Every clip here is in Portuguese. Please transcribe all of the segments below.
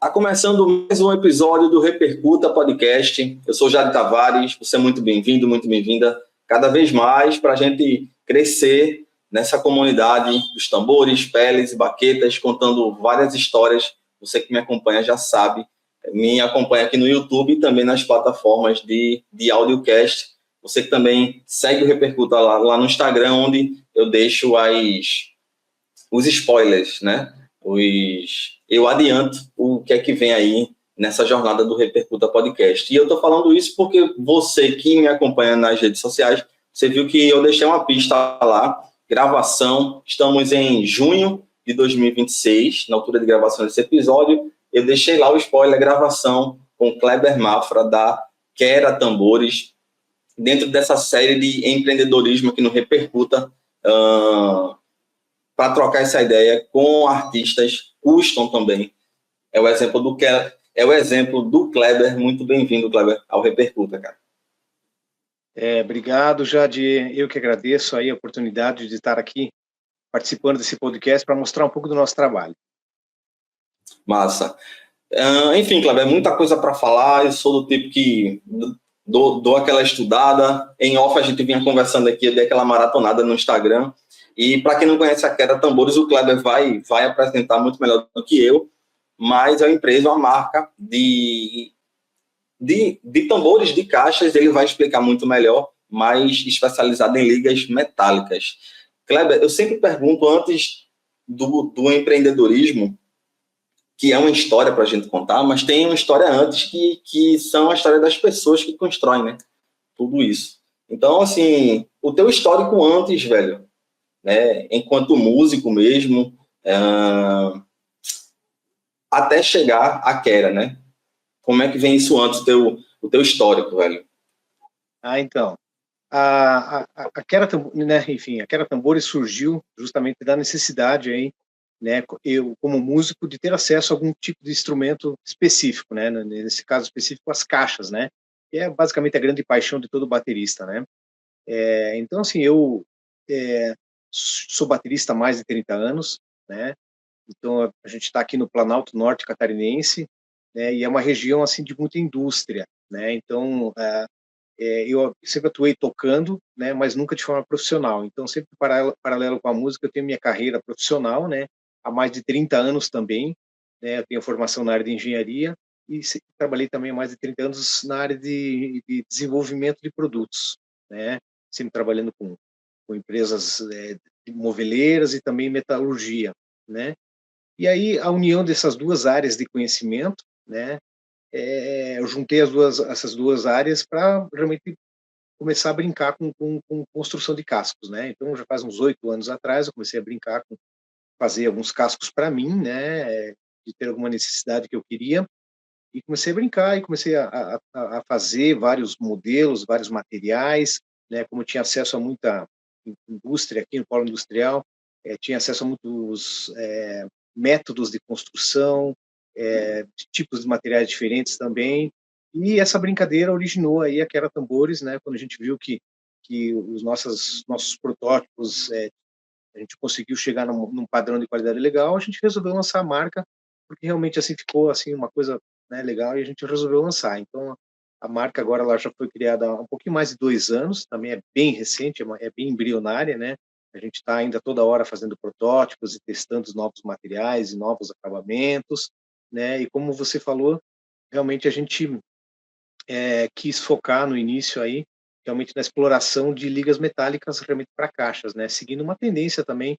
Está começando mais um episódio do Repercuta Podcast. Eu sou Jade Tavares, você é muito bem-vindo, muito bem-vinda. Cada vez mais para a gente crescer nessa comunidade dos tambores, peles e baquetas, contando várias histórias. Você que me acompanha já sabe, me acompanha aqui no YouTube e também nas plataformas de audiocast. Você que também segue o Repercuta lá no Instagram, onde eu deixo os spoilers, né? Eu adianto o que é que vem aí nessa jornada do Repercuta Podcast. E eu estou falando isso porque você que me acompanha nas redes sociais, você viu que eu deixei uma pista lá, gravação, estamos em junho de 2026, na altura de gravação desse episódio, eu deixei lá o spoiler, gravação com Kleber Mafra, da Quera Tambores, dentro dessa série de empreendedorismo aqui no Repercuta, para trocar essa ideia com artistas custom também. É o exemplo do Kleber. Muito bem-vindo, Kleber, ao Repercuta, cara. Obrigado, Jade. Eu que agradeço aí a oportunidade de estar aqui participando desse podcast para mostrar um pouco do nosso trabalho. Massa. Enfim, Kleber, muita coisa para falar. Eu sou do tipo que dou aquela estudada. Em off a gente vinha conversando aqui, eu dei aquela maratonada no Instagram. E para quem não conhece a Quera Tambores, o Kleber vai apresentar muito melhor do que eu, mas é uma empresa, uma marca de tambores, de caixas, ele vai explicar muito melhor, mais especializado em ligas metálicas. Kleber, eu sempre pergunto antes do empreendedorismo, que é uma história para a gente contar, mas tem uma história antes que são a história das pessoas que constroem, né? Tudo isso. Então, assim, o teu histórico antes, velho, né, enquanto músico mesmo, até chegar à Quera, né? Como é que vem isso antes, o teu histórico, velho? Então, a Quera, né, enfim, a Quera Tambores surgiu justamente da necessidade aí, né, eu como músico de ter acesso a algum tipo de instrumento específico, né, nesse caso específico as caixas, né, que é basicamente a grande paixão de todo baterista, né. Então, assim, eu sou baterista há mais de 30 anos, né? Então a gente está aqui no Planalto Norte Catarinense, né? E é uma região assim de muita indústria, né? Então eu sempre atuei tocando, né? Mas nunca de forma profissional. Então sempre paralelo com a música eu tenho minha carreira profissional, né? Há mais de 30 anos também, né? Eu tenho formação na área de engenharia e trabalhei também há mais de 30 anos na área de desenvolvimento de produtos, né? Sempre trabalhando com empresas moveleiras e também metalurgia, né? E aí a união dessas duas áreas de conhecimento, né? Eu juntei essas duas áreas para realmente começar a brincar com construção de cascos, né? Então já faz uns 8 anos atrás eu comecei a brincar com fazer alguns cascos para mim, né? De ter alguma necessidade que eu queria e comecei a brincar e comecei a fazer vários modelos, vários materiais, né? Como eu tinha acesso a muita indústria aqui no polo industrial, tinha acesso a muitos métodos de construção, de tipos de materiais diferentes também, e essa brincadeira originou aí a Quera Tambores, né? Quando a gente viu que os nossos protótipos a gente conseguiu chegar num padrão de qualidade legal, a gente resolveu lançar a marca, porque realmente assim ficou assim uma coisa, né, legal, e a gente resolveu lançar. Então a marca agora ela já foi criada há um pouquinho mais de 2 anos, também é bem recente, é bem embrionária, né? A gente está ainda toda hora fazendo protótipos e testando os novos materiais e novos acabamentos, né? E como você falou, realmente a gente quis focar no início aí realmente na exploração de ligas metálicas realmente para caixas, né? Seguindo uma tendência também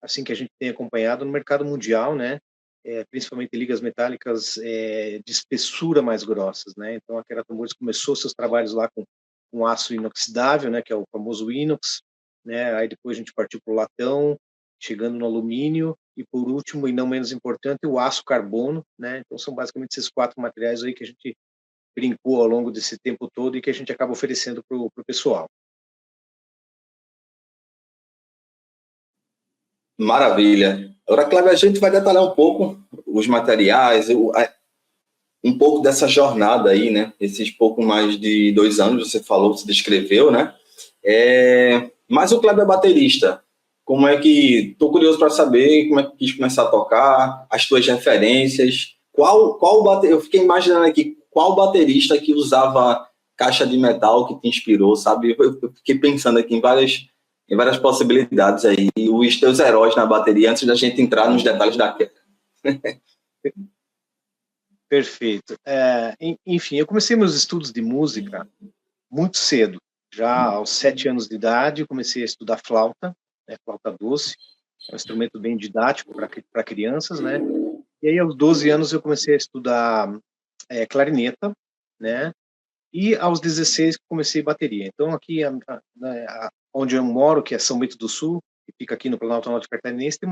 assim que a gente tem acompanhado no mercado mundial, né? Principalmente ligas metálicas de espessura mais grossas, né? Então a Quera Tambores começou seus trabalhos lá com aço inoxidável, né? Que é o famoso inox, né? Aí depois a gente partiu para o latão, chegando no alumínio e por último e não menos importante o aço carbono, né? Então são basicamente esses 4 materiais aí que a gente brincou ao longo desse tempo todo e que a gente acaba oferecendo para o pessoal. Maravilha. Agora, Cláudio, a gente vai detalhar um pouco os materiais, um pouco dessa jornada aí, né? Esses pouco mais de 2 anos, você falou, você descreveu, né? Mas o Cláudio é baterista. Como é que... Estou curioso para saber como é que quis começar a tocar, as tuas referências, Eu fiquei imaginando aqui qual baterista que usava caixa de metal que te inspirou, sabe? Eu fiquei pensando aqui em várias possibilidades aí, os teus heróis na bateria, antes da gente entrar nos detalhes da queda. Perfeito. Enfim, eu comecei meus estudos de música muito cedo. Já aos 7 anos de idade, eu comecei a estudar flauta, né, flauta doce. É um instrumento bem didático para crianças, né? E aí, aos 12 anos, eu comecei a estudar clarineta, né? E aos 16 comecei bateria. Então, aqui, onde eu moro, que é São Bento do Sul, que fica aqui no Planalto Norte Catarinense, tem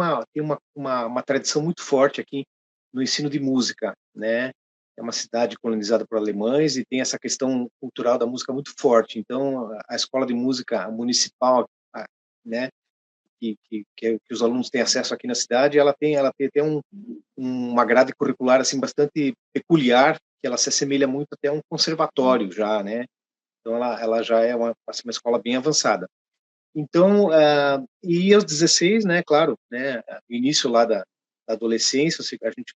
uma tradição muito forte aqui no ensino de música, né? É uma cidade colonizada por alemães e tem essa questão cultural da música muito forte. Então, a escola de música municipal, né, que os alunos têm acesso aqui na cidade, ela tem até uma grade curricular assim bastante peculiar, que ela se assemelha muito até a um conservatório já, né? Então ela já é assim, uma escola bem avançada. Então, e aos 16, né, claro, né, no início lá da adolescência, a gente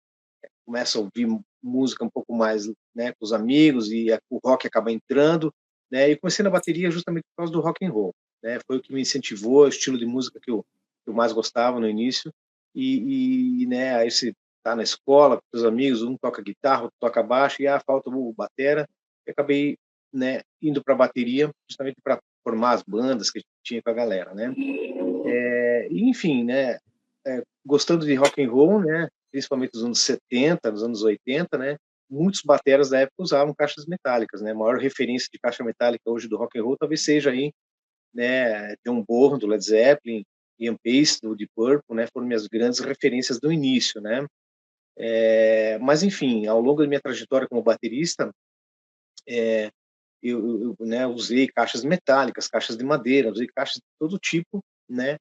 começa a ouvir música um pouco mais, né, com os amigos e o rock acaba entrando, né? E comecei na bateria justamente por causa do rock and roll, né? Foi o que me incentivou, o estilo de música que eu mais gostava no início. Né, aí você tá na escola com os amigos, um toca guitarra, outro toca baixo e falta o batera. E acabei, né, indo para bateria justamente para formar as bandas que a gente tinha com a galera, né? Enfim, né, gostando de rock and roll, né, principalmente nos anos 70, nos anos 80, né, muitos bateras da época usavam caixas metálicas, né, a maior referência de caixa metálica hoje do rock and roll talvez seja aí, né, John Bonham, do Led Zeppelin, Ian Pace, do Deep Purple, né, foram minhas grandes referências do início, né. Mas, enfim, ao longo da minha trajetória como baterista, né, usei caixas metálicas, caixas de madeira, usei caixas de todo tipo, né.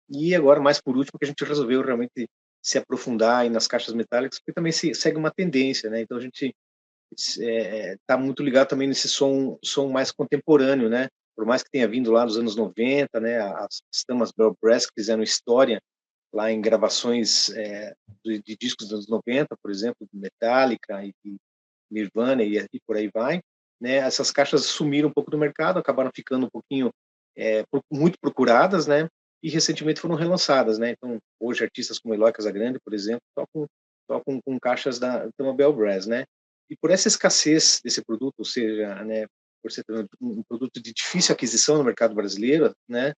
E agora, mais por último, que a gente resolveu realmente se aprofundar aí nas caixas metálicas, porque também segue uma tendência, né? Então a gente está muito ligado também nesse som mais contemporâneo, né? Por mais que tenha vindo lá nos anos 90, né? As damas Bell Brass que fizeram história lá em gravações de discos dos anos 90, por exemplo, de Metallica e Nirvana e por aí vai, né? Essas caixas sumiram um pouco do mercado, acabaram ficando um pouquinho muito procuradas, né? E recentemente foram relançadas, né? Então, hoje artistas como Eloy Casagrande, por exemplo, tocam com caixas da Bell Brass, né? E por essa escassez desse produto, ou seja, né, por ser um produto de difícil aquisição no mercado brasileiro, né?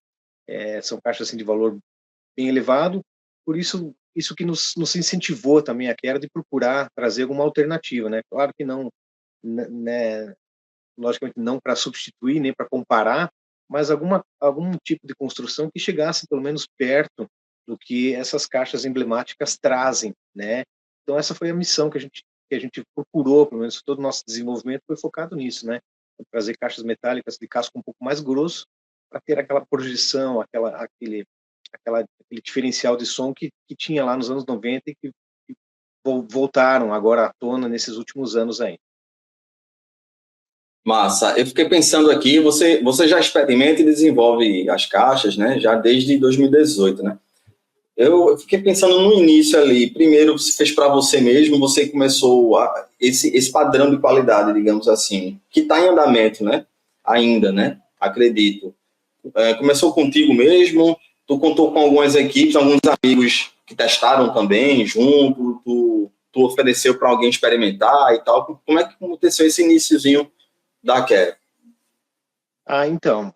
São caixas assim de valor bem elevado, por isso que nos incentivou também a queda de procurar trazer alguma alternativa, né? Claro que não, né, logicamente não para substituir nem para comparar, mas algum tipo de construção que chegasse pelo menos perto do que essas caixas emblemáticas trazem, né? Então essa foi a missão que a gente procurou, pelo menos todo o nosso desenvolvimento foi focado nisso, né? Trazer caixas metálicas de casco um pouco mais grosso para ter aquela projeção, aquele diferencial de som que tinha lá nos anos 90 e que voltaram agora à tona nesses últimos anos aí. Massa. Eu fiquei pensando aqui, você já experimenta e desenvolve as caixas, né? Já desde 2018, né? Eu fiquei pensando no início ali. Primeiro, você fez para você mesmo, você começou esse padrão de qualidade, digamos assim, que está em andamento, né? Ainda, né? Acredito. Começou contigo mesmo, tu contou com algumas equipes, alguns amigos que testaram também junto, tu ofereceu para alguém experimentar e tal. Como é que aconteceu esse iniciozinho da Quero? Então,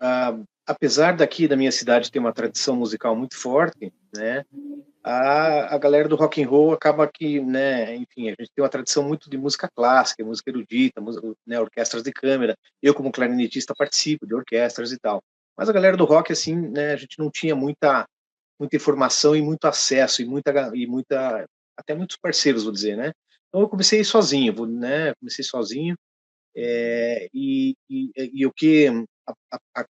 apesar daqui da minha cidade ter uma tradição musical muito forte, né, a galera do rock and roll acaba que, né, enfim, a gente tem uma tradição muito de música clássica, música erudita, né, orquestras de câmara. Eu, como clarinetista, participo de orquestras e tal. Mas a galera do rock, assim, né, a gente não tinha muita informação e muito acesso e até muitos parceiros, vou dizer, né. Então eu comecei sozinho, né, comecei sozinho, e o que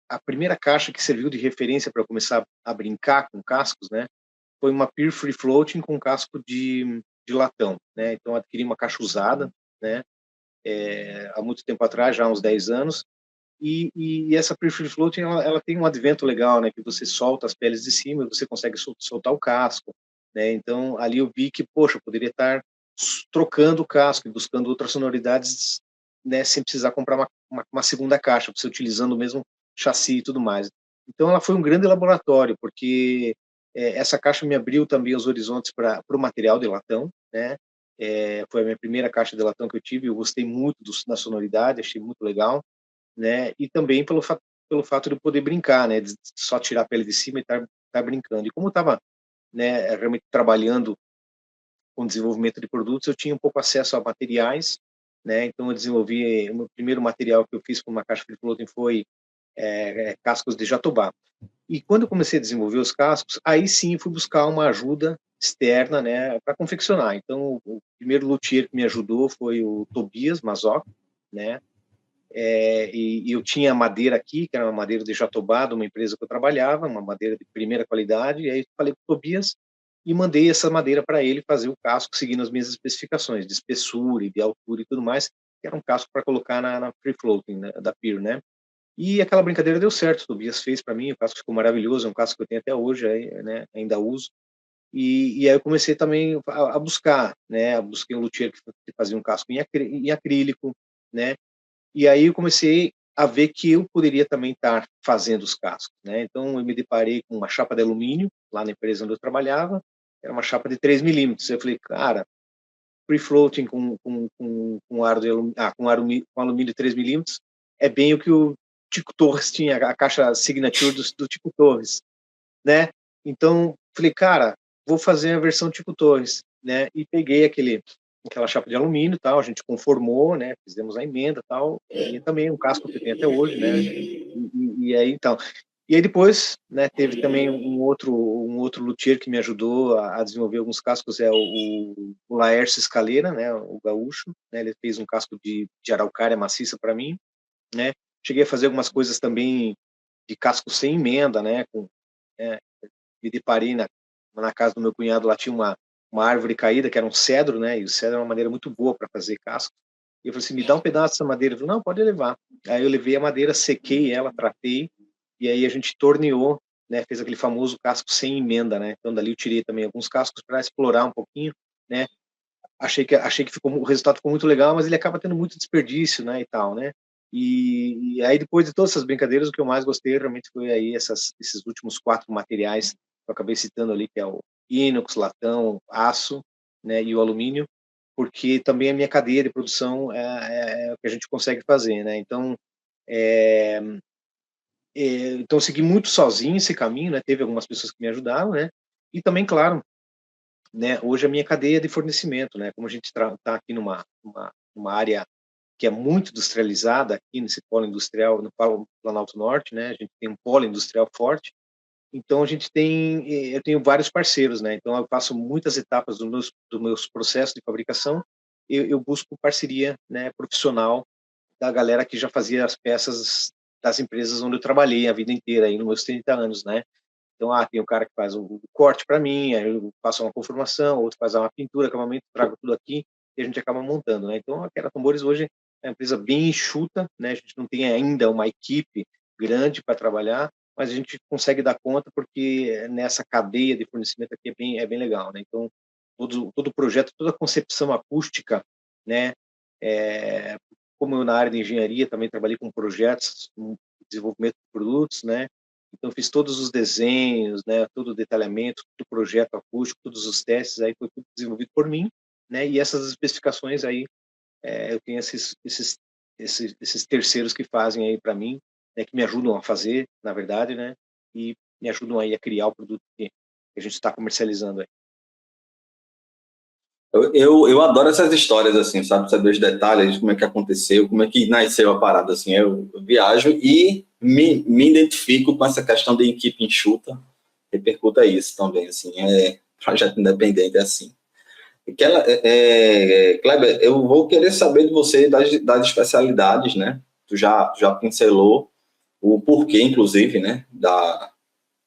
a primeira caixa que serviu de referência para eu começar a brincar com cascos, né, foi uma Peer Free Floating com casco de latão, né? Então adquiri uma caixa usada, né? Há muito tempo atrás, já há uns 10 anos, e essa Peer Free Floating ela tem um advento legal, né? Que você solta as peles de cima e você consegue soltar o casco, né? Então ali eu vi que, poxa, eu poderia estar trocando o casco e buscando outras sonoridades, né, sem precisar comprar uma segunda caixa, você utilizando o mesmo chassi e tudo mais. Então ela foi um grande laboratório, porque essa caixa me abriu também os horizontes para o material de latão, né? Foi a minha primeira caixa de latão que eu tive, eu gostei muito da sonoridade, achei muito legal, né? E também pelo fato de eu poder brincar, né? De só tirar a pele de cima e estar brincando. E como eu estava, né, realmente trabalhando com desenvolvimento de produtos, eu tinha um pouco acesso a materiais, né? Então eu desenvolvi, o meu primeiro material que eu fiz com uma caixa free floating foi cascos de jatobá. E quando eu comecei a desenvolver os cascos, aí sim fui buscar uma ajuda externa, né, para confeccionar. Então o primeiro luthier que me ajudou foi o Tobias Mazoc, né? E eu tinha madeira aqui, que era uma madeira de jatobá, de uma empresa que eu trabalhava, uma madeira de primeira qualidade, e aí falei com o Tobias e mandei essa madeira para ele fazer o casco seguindo as minhas especificações de espessura e de altura e tudo mais, que era um casco para colocar na free floating, né, da Pier, né? E aquela brincadeira deu certo, o Tobias fez para mim, o casco ficou maravilhoso, é um casco que eu tenho até hoje, né, ainda uso. E aí eu comecei também a buscar, né, busquei um luthier que fazia um casco em acrílico, né, e aí eu comecei a ver que eu poderia também estar fazendo os cascos, né? Então eu me deparei com uma chapa de alumínio lá na empresa onde eu trabalhava, era uma chapa de 3 milímetros. Eu falei, cara, free floating com aro de alumínio, com alumínio de 3 milímetros é bem o que o Tico Torres tinha, a caixa signature do Tico Torres, né? Então falei, cara, vou fazer a versão Tico Torres, né? E peguei aquela chapa de alumínio e tal, a gente conformou, né, fizemos a emenda e tal, e também um casco que eu tenho até hoje, né, e aí então, e aí depois, né, teve também um outro luthier que me ajudou a desenvolver alguns cascos, o Laércio Escaleira, né, o gaúcho, né, ele fez um casco de araucária maciça para mim, né, cheguei a fazer algumas coisas também de casco sem emenda, né, me deparei na casa do meu cunhado, lá tinha uma árvore caída, que era um cedro, né? E o cedro é uma madeira muito boa para fazer casco. E eu falei assim, me dá um pedaço dessa madeira. Ele falou, não, pode levar. Aí eu levei a madeira, sequei ela, tratei, e aí a gente torneou, né? Fez aquele famoso casco sem emenda, né? Então dali eu tirei também alguns cascos para explorar um pouquinho, né? Achei que o resultado ficou muito legal, mas ele acaba tendo muito desperdício, né? E tal, né? E aí depois de todas essas brincadeiras, o que eu mais gostei realmente foi aí esses últimos 4 materiais que eu acabei citando ali, que é o inox, latão, aço, né, e o alumínio, porque também a minha cadeia de produção é o que a gente consegue fazer, né? Então, então eu segui muito sozinho esse caminho, né? Teve algumas pessoas que me ajudaram, né? E também, claro, né? Hoje a minha cadeia de fornecimento, né? Como a gente está aqui numa área que é muito industrializada aqui nesse polo industrial no Planalto Norte, né? A gente tem um polo industrial forte. Então eu tenho vários parceiros, né? Então eu faço muitas etapas dos meus processos de fabricação. Eu busco parceria, né, profissional da galera que já fazia as peças das empresas onde eu trabalhei a vida inteira, aí nos meus 30 anos, né? Então, tem o cara que faz o corte para mim, aí eu faço uma conformação, outro faz uma pintura, acabamento, trago tudo aqui e a gente acaba montando, né? Então, a Quero Tambores hoje é uma empresa bem enxuta, né? A gente não tem ainda uma equipe grande para trabalhar, mas a gente consegue dar conta porque nessa cadeia de fornecimento aqui é bem legal, né? Então, todo o projeto, toda a concepção acústica, né? Como eu na área de engenharia também trabalhei com projetos, com desenvolvimento de produtos, né? Então, fiz todos os desenhos, né, todo o detalhamento, todo o projeto acústico, todos os testes, aí foi tudo desenvolvido por mim, né, e essas especificações aí, eu tenho esses terceiros que fazem aí para mim, né, que me ajudam a fazer, na verdade, né, e me ajudam aí a criar o produto que a gente está comercializando aí. Eu adoro essas histórias, assim, sabe? Saber os detalhes, como é que aconteceu, como é que nasceu a parada, assim. Eu viajo e me identifico com essa questão de equipe enxuta, repercuta isso também, assim. Projeto independente, é assim. Kleber, eu vou querer saber de você das especialidades, né? Tu já pincelou o porquê, inclusive, né?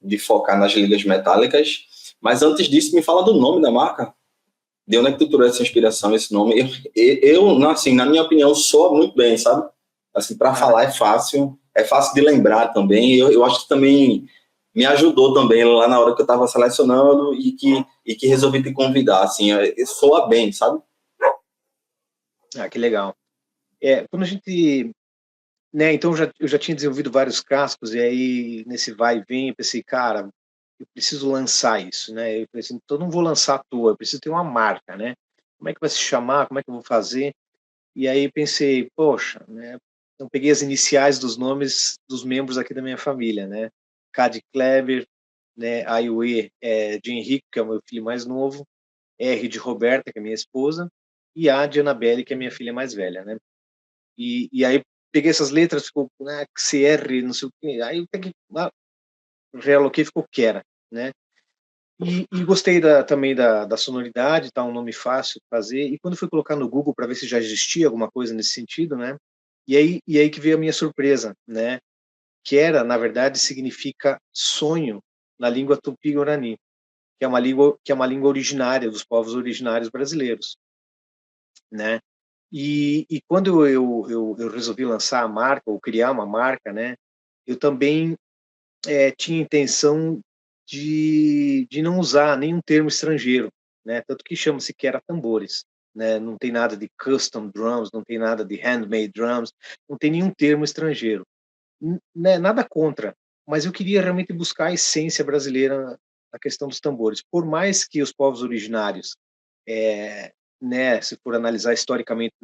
De focar nas ligas metálicas. Mas antes disso, me fala do nome da marca. De onde é que tu tirou essa inspiração, esse nome? Assim, na minha opinião, soa muito bem, sabe? Assim, para falar é fácil de lembrar também. Eu acho que também me ajudou também lá na hora que eu estava selecionando e que resolvi te convidar, assim, soa bem, sabe? Ah, que legal. Quando a gente, né, então eu já tinha desenvolvido vários cascos, e aí nesse vai e vem eu pensei, cara, eu preciso lançar isso, né? Eu pensei, então eu não vou lançar à toa, eu preciso ter uma marca, né? Como é que vai se chamar? Como é que eu vou fazer? E aí pensei, poxa, né? Então peguei as iniciais dos nomes dos membros aqui da minha família, né? K de Kleber, né? A e o E é de Henrique, que é o meu filho mais novo, R de Roberta, que é minha esposa, e A de Anabelle, que é minha filha mais velha, né? E aí peguei essas letras, ficou, né, CR, não sei o quê, aí eu peguei, realoquei, ficou Kera, né? E gostei também da sonoridade, tá um nome fácil de fazer. E quando fui colocar no Google para ver se já existia alguma coisa nesse sentido, né? E aí que veio a minha surpresa, né? Que era, na verdade, significa sonho na língua tupi-guarani, que é uma língua originária dos povos originários brasileiros, né? E quando eu resolvi lançar a marca ou criar uma marca, né? Eu também tinha intenção de não usar nenhum termo estrangeiro, né? Tanto que chama-se Kera Tambores, né? Não tem nada de custom drums, não tem nada de handmade drums, não tem nenhum termo estrangeiro, né? Nada contra, mas eu queria realmente buscar a essência brasileira na questão dos tambores. Por mais que os povos originários, né, se for analisar historicamente,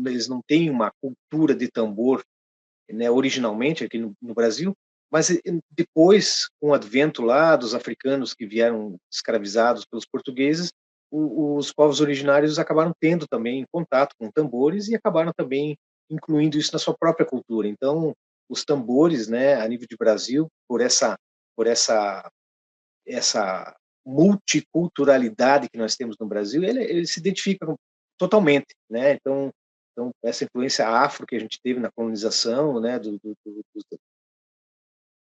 eles não têm uma cultura de tambor, né, originalmente aqui no Brasil, mas depois, com o advento lá dos africanos que vieram escravizados pelos portugueses, os povos originários acabaram tendo também contato com tambores e acabaram também incluindo isso na sua própria cultura. Então, os tambores, né, a nível de Brasil, por essa multiculturalidade que nós temos no Brasil, ele se identifica totalmente, né? Então, essa influência afro que a gente teve na colonização, né,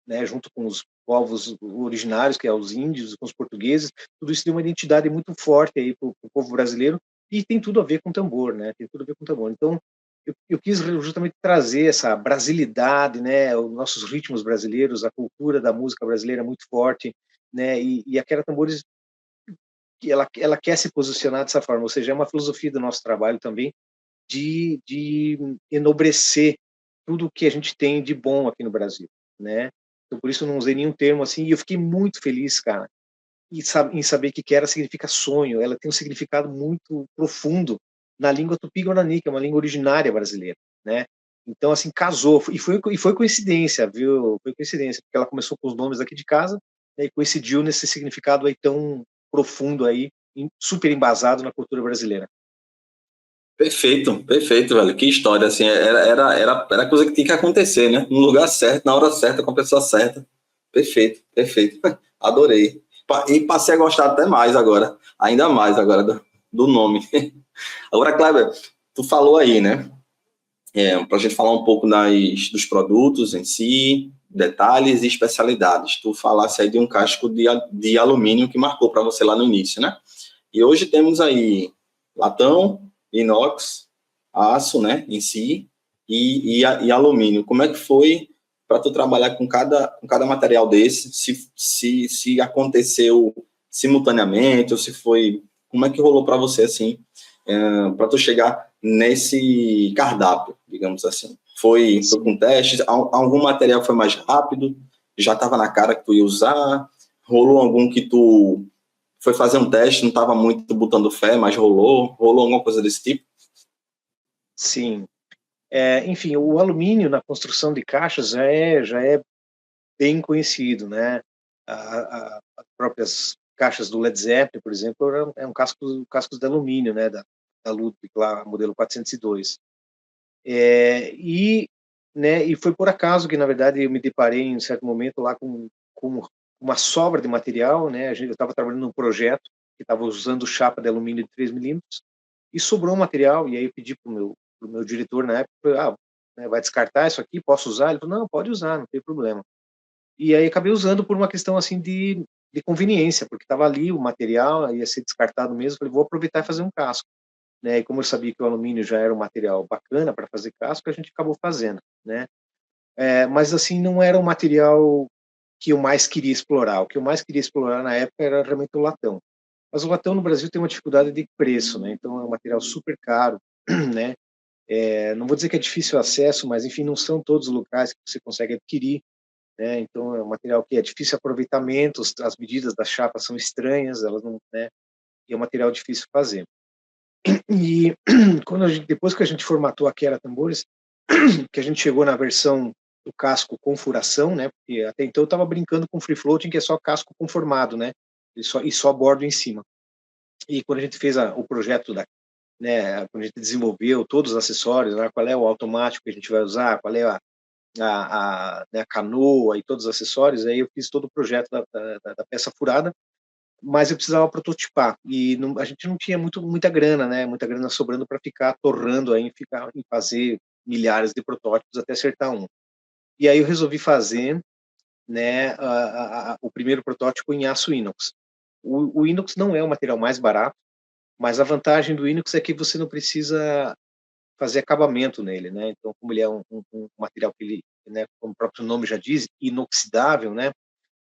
né, junto com os povos originários, que é os índios, com os portugueses, tudo isso deu uma identidade muito forte aí para o povo brasileiro e tem tudo a ver com tambor, né? Tem tudo a ver com tambor. Então, eu quis justamente trazer essa brasilidade, né? Os nossos ritmos brasileiros, a cultura da música brasileira é muito forte, né? E a Quera Tambores, ela quer se posicionar dessa forma, ou seja, é uma filosofia do nosso trabalho também de enobrecer tudo o que a gente tem de bom aqui no Brasil, né? Então, por isso eu não usei nenhum termo assim, e eu fiquei muito feliz, cara, em saber que Quera significa sonho. Ela tem um significado muito profundo na língua tupi-guarani, que é uma língua originária brasileira, né? Então, assim, casou, e foi coincidência, viu? Foi coincidência, porque ela começou com os nomes aqui de casa, né, e coincidiu nesse significado aí tão profundo aí, super embasado na cultura brasileira. Perfeito, perfeito, velho. Que história, assim, era coisa que tinha que acontecer, né? No lugar certo, na hora certa, com a pessoa certa. Perfeito, perfeito. Adorei. E passei a gostar até mais agora, ainda mais agora do nome. Agora, Kleber, tu falou aí, né? Para a gente falar um pouco dos produtos em si, detalhes e especialidades. Tu falasse aí de um casco de alumínio que marcou para você lá no início, né? E hoje temos aí latão, inox, aço, né, em si, e alumínio. Como é que foi para tu trabalhar com cada material desse? Se aconteceu simultaneamente, ou se foi... Como é que rolou para você, assim, para tu chegar nesse cardápio, digamos assim? Foi com testes? Algum material foi mais rápido? Já estava na cara que tu ia usar? Rolou algum que tu foi fazer um teste, não estava muito botando fé, mas rolou alguma coisa desse tipo? Sim. Enfim, o alumínio na construção de caixas já é bem conhecido, né? As próprias caixas do Led Zeppelin, por exemplo, é um cascos de alumínio, né? Da Ludwig, lá, modelo 402. E, né, e foi por acaso que, na verdade, eu me deparei em um certo momento lá com uma sobra de material, né? Eu estava trabalhando num projeto que estava usando chapa de alumínio de 3 milímetros e sobrou um material, e aí eu pedi pro meu diretor na época, né, vai descartar isso aqui, posso usar? Ele falou, não, pode usar, não tem problema. E aí acabei usando por uma questão assim de conveniência, porque estava ali o material, ia ser descartado mesmo, falei, vou aproveitar e fazer um casco, né? E como eu sabia que o alumínio já era um material bacana para fazer casco, a gente acabou fazendo, né? Mas assim, não era o material que eu mais queria explorar. O que eu mais queria explorar na época era realmente o latão. Mas o latão no Brasil tem uma dificuldade de preço, né? Então é um material super caro, né? Não vou dizer que é difícil o acesso, mas enfim, não são todos os locais que você consegue adquirir, né? Então é um material que é difícil aproveitamento, as medidas das chapas são estranhas, elas não, né? E é um material difícil de fazer. E depois que a gente formatou a Kera Tambores, que a gente chegou na versão do casco com furação, né? Porque até então eu estava brincando com free floating, que é só casco conformado, né? E só bordo em cima. E quando a gente fez o projeto né, quando a gente desenvolveu todos os acessórios, né, qual é o automático que a gente vai usar, qual é né, a canoa e todos os acessórios, aí eu fiz todo o projeto da peça furada, mas eu precisava prototipar e a gente não tinha muita grana, né, muita grana sobrando para ficar torrando aí, em fazer milhares de protótipos até acertar um. E aí eu resolvi fazer, né, o primeiro protótipo em aço inox. O inox não é o material mais barato, mas a vantagem do inox é que você não precisa fazer acabamento nele, né? Então, como ele é um material que ele, né, como o próprio nome já diz, inoxidável, né?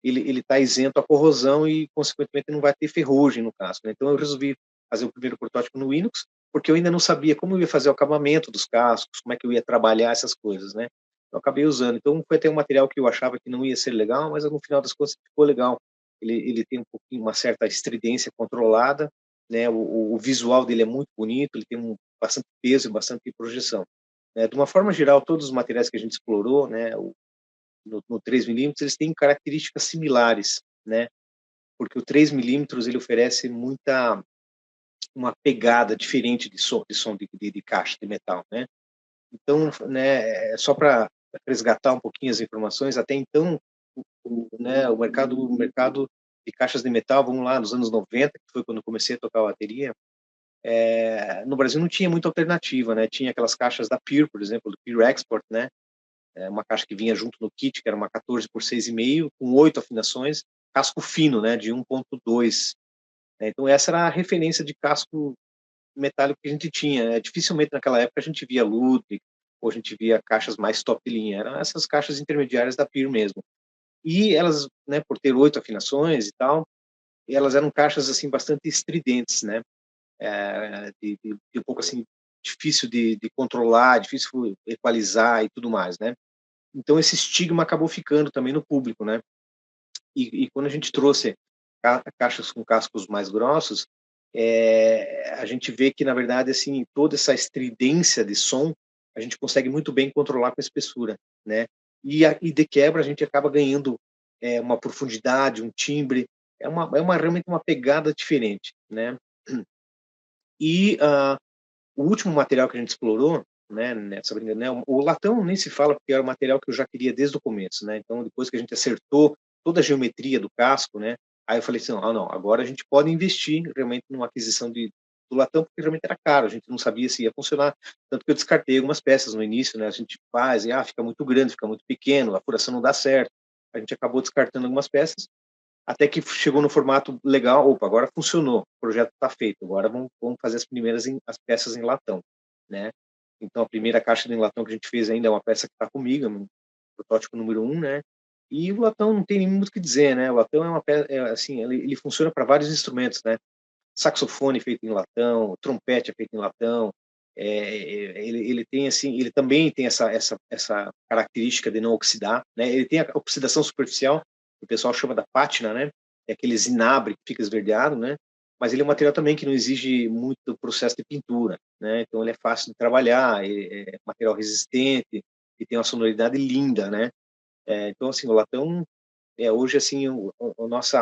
Ele está isento à corrosão e, consequentemente, não vai ter ferrugem no casco, né? Então, eu resolvi fazer o primeiro protótipo no inox, porque eu ainda não sabia como eu ia fazer o acabamento dos cascos, como é que eu ia trabalhar essas coisas, né? Eu acabei usando. Então, foi até um material que eu achava que não ia ser legal, mas no final das contas ficou legal. Ele tem uma certa estridência controlada, né? O visual dele é muito bonito, ele tem bastante peso e bastante projeção. De uma forma geral, todos os materiais que a gente explorou, né, no 3 milímetros, eles têm características similares, né? Porque o 3 milímetros ele oferece uma pegada diferente de caixa de metal, né? Então, né, só para resgatar um pouquinho as informações, até então, né, o mercado de caixas de metal, vamos lá, nos anos 90, que foi quando eu comecei a tocar bateria, no Brasil não tinha muita alternativa, né? Tinha aquelas caixas da Pure, por exemplo, do Pure Export, né? Uma caixa que vinha junto no kit, que era uma 14 por 6,5, com 8 afinações, casco fino, né, de 1.2. Então essa era a referência de casco metálico que a gente tinha, né? Dificilmente naquela época a gente via Ludwig, ou a gente via caixas mais top de linha, eram essas caixas intermediárias da Pure mesmo. E elas, né, por ter 8 afinações e tal, elas eram caixas assim bastante estridentes, né? De um pouco assim difícil de controlar, difícil equalizar e tudo mais, né? Então esse estigma acabou ficando também no público, né? E quando a gente trouxe caixas com cascos mais grossos, a gente vê que na verdade assim toda essa estridência de som a gente consegue muito bem controlar com a espessura, né? E de quebra a gente acaba ganhando uma profundidade, um timbre, realmente uma pegada diferente, né? E o último material que a gente explorou, né, nessa brincadeira, né, o latão nem se fala porque era o material que eu já queria desde o começo, né? Então depois que a gente acertou toda a geometria do casco, né, aí eu falei assim, não, agora a gente pode investir realmente numa aquisição do latão porque realmente era caro, a gente não sabia se ia funcionar, tanto que eu descartei algumas peças no início, né? A gente faz e fica muito grande, fica muito pequeno, a furação não dá certo. A gente acabou descartando algumas peças até que chegou no formato legal, opa, agora funcionou, o projeto está feito, agora vamos fazer as peças em latão, né? Então a primeira caixa de latão que a gente fez ainda é uma peça que está comigo, é um protótipo número 1, né? E o latão não tem nem muito o que dizer, né? O latão é uma peça, assim, ele funciona para vários instrumentos, né? Saxofone feito em latão, trompete é feito em latão, ele tem assim, ele também tem essa característica de não oxidar, né? Ele tem a oxidação superficial, que o pessoal chama da pátina, né? É aquele zinabre que fica esverdeado, né? Mas ele é um material também que não exige muito processo de pintura, né? Então ele é fácil de trabalhar, é material resistente e tem uma sonoridade linda, né? Então assim, o latão é hoje assim o nosso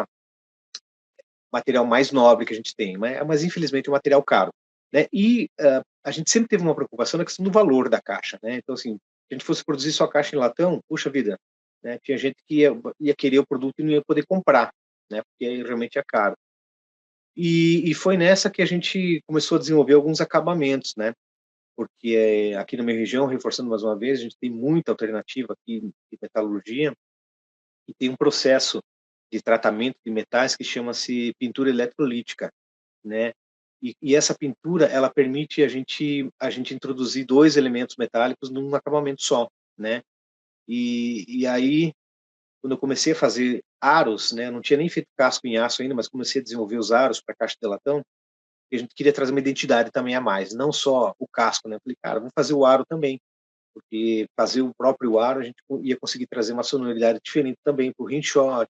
material mais nobre que a gente tem, mas infelizmente é um material caro, né? E a gente sempre teve uma preocupação na questão do valor da caixa, né? Então assim, se a gente fosse produzir só caixa em latão, puxa vida, né? Tinha gente que ia querer o produto e não ia poder comprar, né? Porque realmente é caro. E foi nessa que a gente começou a desenvolver alguns acabamentos, né? Porque aqui na minha região, reforçando mais uma vez, a gente tem muita alternativa aqui de metalurgia e tem um processo de tratamento de metais que chama-se pintura eletrolítica, né? E essa pintura ela permite a gente introduzir dois elementos metálicos num acabamento só, né? E aí quando eu comecei a fazer aros, né? Eu não tinha nem feito casco em aço ainda, mas comecei a desenvolver os aros para caixa de latão. E a gente queria trazer uma identidade também a mais, não só o casco, né? Eu falei, cara, vamos fazer o aro também, porque fazer o próprio aro a gente ia conseguir trazer uma sonoridade diferente também para o rinshot,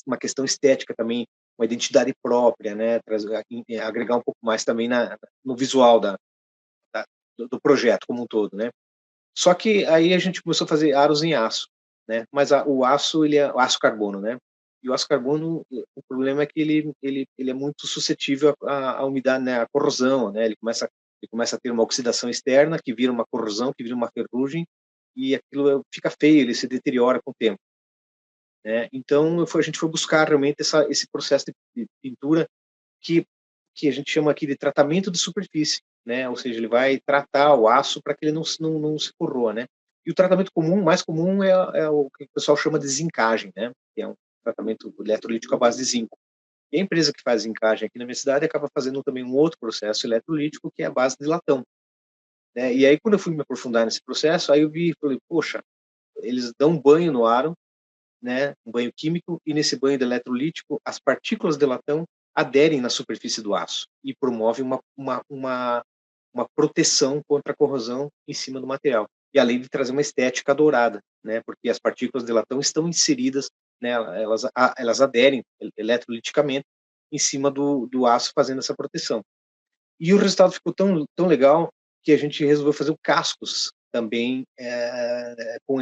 uma questão estética também, uma identidade própria, né? Agregar um pouco mais também no visual do projeto como um todo, né? Só que aí a gente começou a fazer aros em aço, né? Mas o aço, ele é o aço carbono, né? E o aço carbono, o problema é que ele é muito suscetível à umidade, né? À corrosão, né? Ele começa a ter uma oxidação externa que vira uma corrosão, que vira uma ferrugem, e aquilo fica feio, ele se deteriora com o tempo, né? Então a gente foi buscar realmente esse processo de pintura que a gente chama aqui de tratamento de superfície, né? Ou seja, ele vai tratar o aço para que ele não se corroa, né? E o tratamento mais comum é o que o pessoal chama de zincagem, né? Que é um tratamento eletrolítico à base de zinco. E a empresa que faz zincagem aqui na minha cidade acaba fazendo também um outro processo eletrolítico que é a base de latão, né? E aí quando eu fui me aprofundar nesse processo, aí eu falei, poxa, eles dão um banho no aro, né, um banho químico, e nesse banho de eletrolítico, as partículas de latão aderem na superfície do aço e promove uma proteção contra a corrosão em cima do material. E além de trazer uma estética dourada, né, porque as partículas de latão estão inseridas, né, elas aderem eletroliticamente em cima do aço, fazendo essa proteção. E o resultado ficou tão legal que a gente resolveu fazer o cascos também com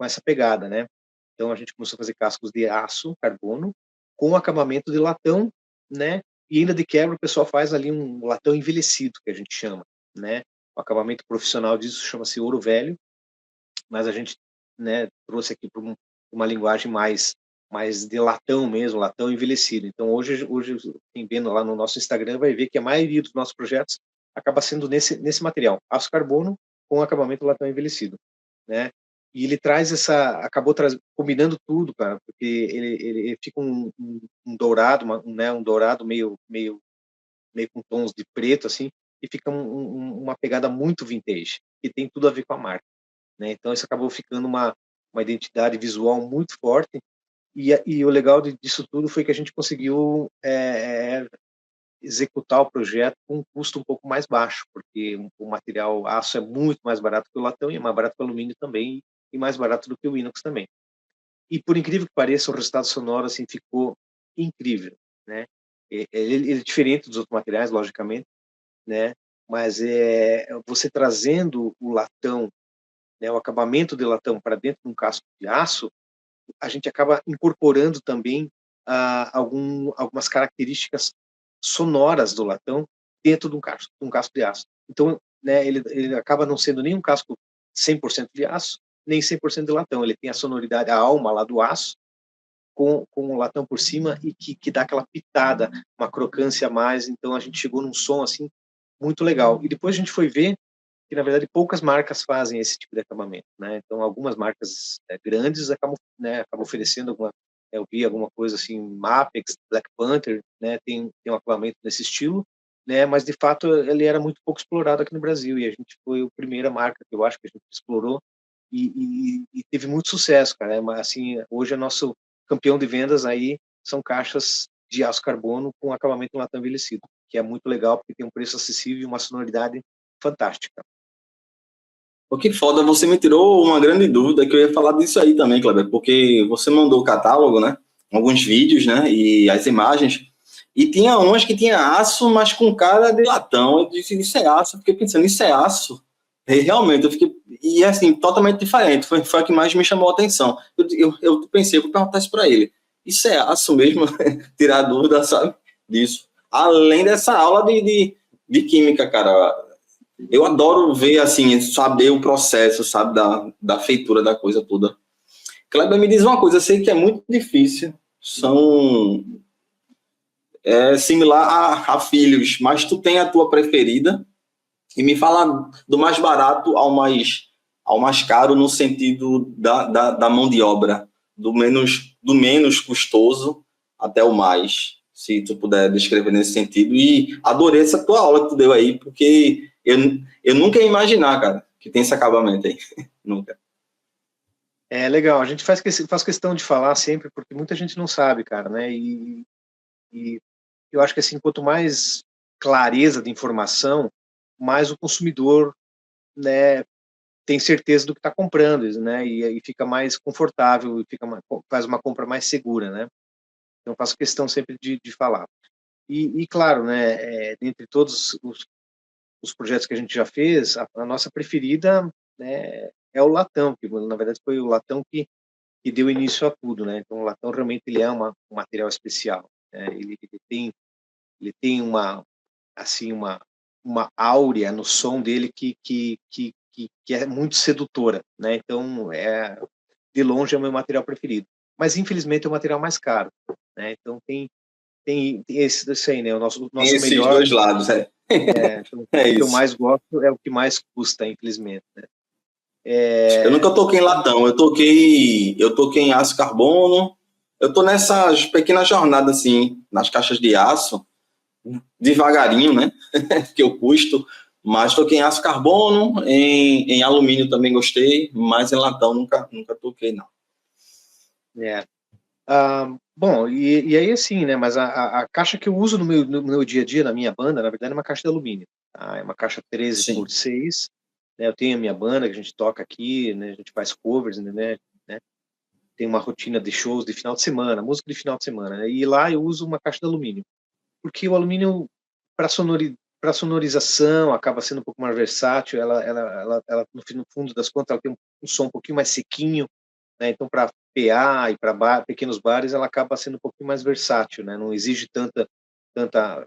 essa pegada, né? Então a gente começou a fazer cascos de aço, carbono, com acabamento de latão, né? E ainda de quebra o pessoal faz ali um latão envelhecido, que a gente chama, né? O acabamento profissional disso chama-se ouro velho, mas a gente, né, trouxe aqui para uma linguagem mais de latão mesmo, latão envelhecido. Então hoje quem vendo lá no nosso Instagram vai ver que a maioria dos nossos projetos acaba sendo nesse material, aço carbono com acabamento latão envelhecido, né? E ele combinando tudo, cara, porque ele fica um dourado, um dourado meio com tons de preto, assim, e fica uma pegada muito vintage, que tem tudo a ver com a marca, né? Então isso acabou ficando uma identidade visual muito forte, e o legal disso tudo foi que a gente conseguiu executar o projeto com um custo um pouco mais baixo, porque o material aço é muito mais barato que o latão, e é mais barato que o alumínio também, e mais barato do que o inox também. E por incrível que pareça, o resultado sonoro assim ficou incrível, né? Ele é diferente dos outros materiais, logicamente, né? Mas você trazendo o latão, né, o acabamento de latão para dentro de um casco de aço, a gente acaba incorporando também algumas características sonoras do latão dentro de um casco de aço. Então, né, ele acaba não sendo nem um casco 100% de aço, nem 100% de latão. Ele tem a sonoridade, a alma lá do aço, com o latão por cima, e que dá aquela pitada, uma crocância a mais. Então, a gente chegou num som assim muito legal. E depois a gente foi ver que, na verdade, poucas marcas fazem esse tipo de acabamento, né? Então, algumas marcas grandes acabam oferecendo eu vi alguma coisa assim, Mapex, Black Panther, né? Tem um acabamento nesse estilo, né? Mas, de fato, ele era muito pouco explorado aqui no Brasil, e a gente foi a primeira marca que eu acho que a gente explorou, e teve muito sucesso, cara. Mas, assim, hoje é nosso campeão de vendas aí são caixas de aço carbono com acabamento em latão envelhecido, que é muito legal, porque tem um preço acessível e uma sonoridade fantástica. Pô, que foda, você me tirou uma grande dúvida que eu ia falar disso aí também, Kleber, porque você mandou o catálogo, né? Alguns vídeos, né? E as imagens. E tinha umas que tinha aço, mas com cara de latão. Eu disse, isso é aço. Eu fiquei pensando, isso é aço? E realmente, eu fiquei. E assim, totalmente diferente. Foi a que mais me chamou a atenção. Eu pensei, vou perguntar isso pra ele. Isso é aço mesmo? Tirar a dúvida, sabe? Disso. Além dessa aula de química, cara. Eu adoro ver, assim, saber o processo, sabe, da feitura da coisa toda. Kleber, me diz uma coisa, eu sei que é muito difícil, similar a filhos, mas tu tem a tua preferida, e me fala do mais barato ao mais caro, no sentido da mão de obra, do menos custoso até o mais, se tu puder descrever nesse sentido. E adorei essa tua aula que tu deu aí, porque eu nunca ia imaginar, cara, que tem esse acabamento aí. Nunca. É legal, a gente faz questão de falar sempre, porque muita gente não sabe, cara, né? eu acho que assim, quanto mais clareza de informação, mais o consumidor, né, tem certeza do que está comprando, né, e fica mais confortável, faz uma compra mais segura, né. Então, eu faço questão sempre de falar. E claro, né, dentre todos os projetos que a gente já fez, a nossa preferida, né, é o latão, que na verdade foi o latão que deu início a tudo, né. Então o latão realmente ele é um material especial, né, ele tem uma, assim, uma áurea no som dele que é muito sedutora, né. Então, de longe é o meu material preferido. Mas infelizmente é o material mais caro, né. Então tem esse aí, né, o Tem nosso esses melhor, dois lados, é. então, É o que eu isso. mais gosto é o que mais custa, infelizmente, né. Eu nunca toquei em latão, eu toquei em aço carbono. Eu tô nessas pequenas jornadas assim, nas caixas de aço, devagarinho, né? Que eu custo, mas toquei em aço carbono, em alumínio também gostei, mas em latão nunca toquei não. É. Bom, e aí assim, né, mas a caixa que eu uso no meu dia a dia, na minha banda, na verdade é uma caixa de alumínio, tá, é uma caixa 13 por Sim. 6, né, eu tenho a minha banda que a gente toca aqui, né, a gente faz covers, né, tem uma rotina de shows de final de semana, música de final de semana, né, e lá eu uso uma caixa de alumínio, porque o alumínio para sonorização acaba sendo um pouco mais versátil, ela no fundo das contas, ela tem um som um pouquinho mais sequinho, né, então para PA e para pequenos bares, ela acaba sendo um pouquinho mais versátil, né, não exige tanta tanta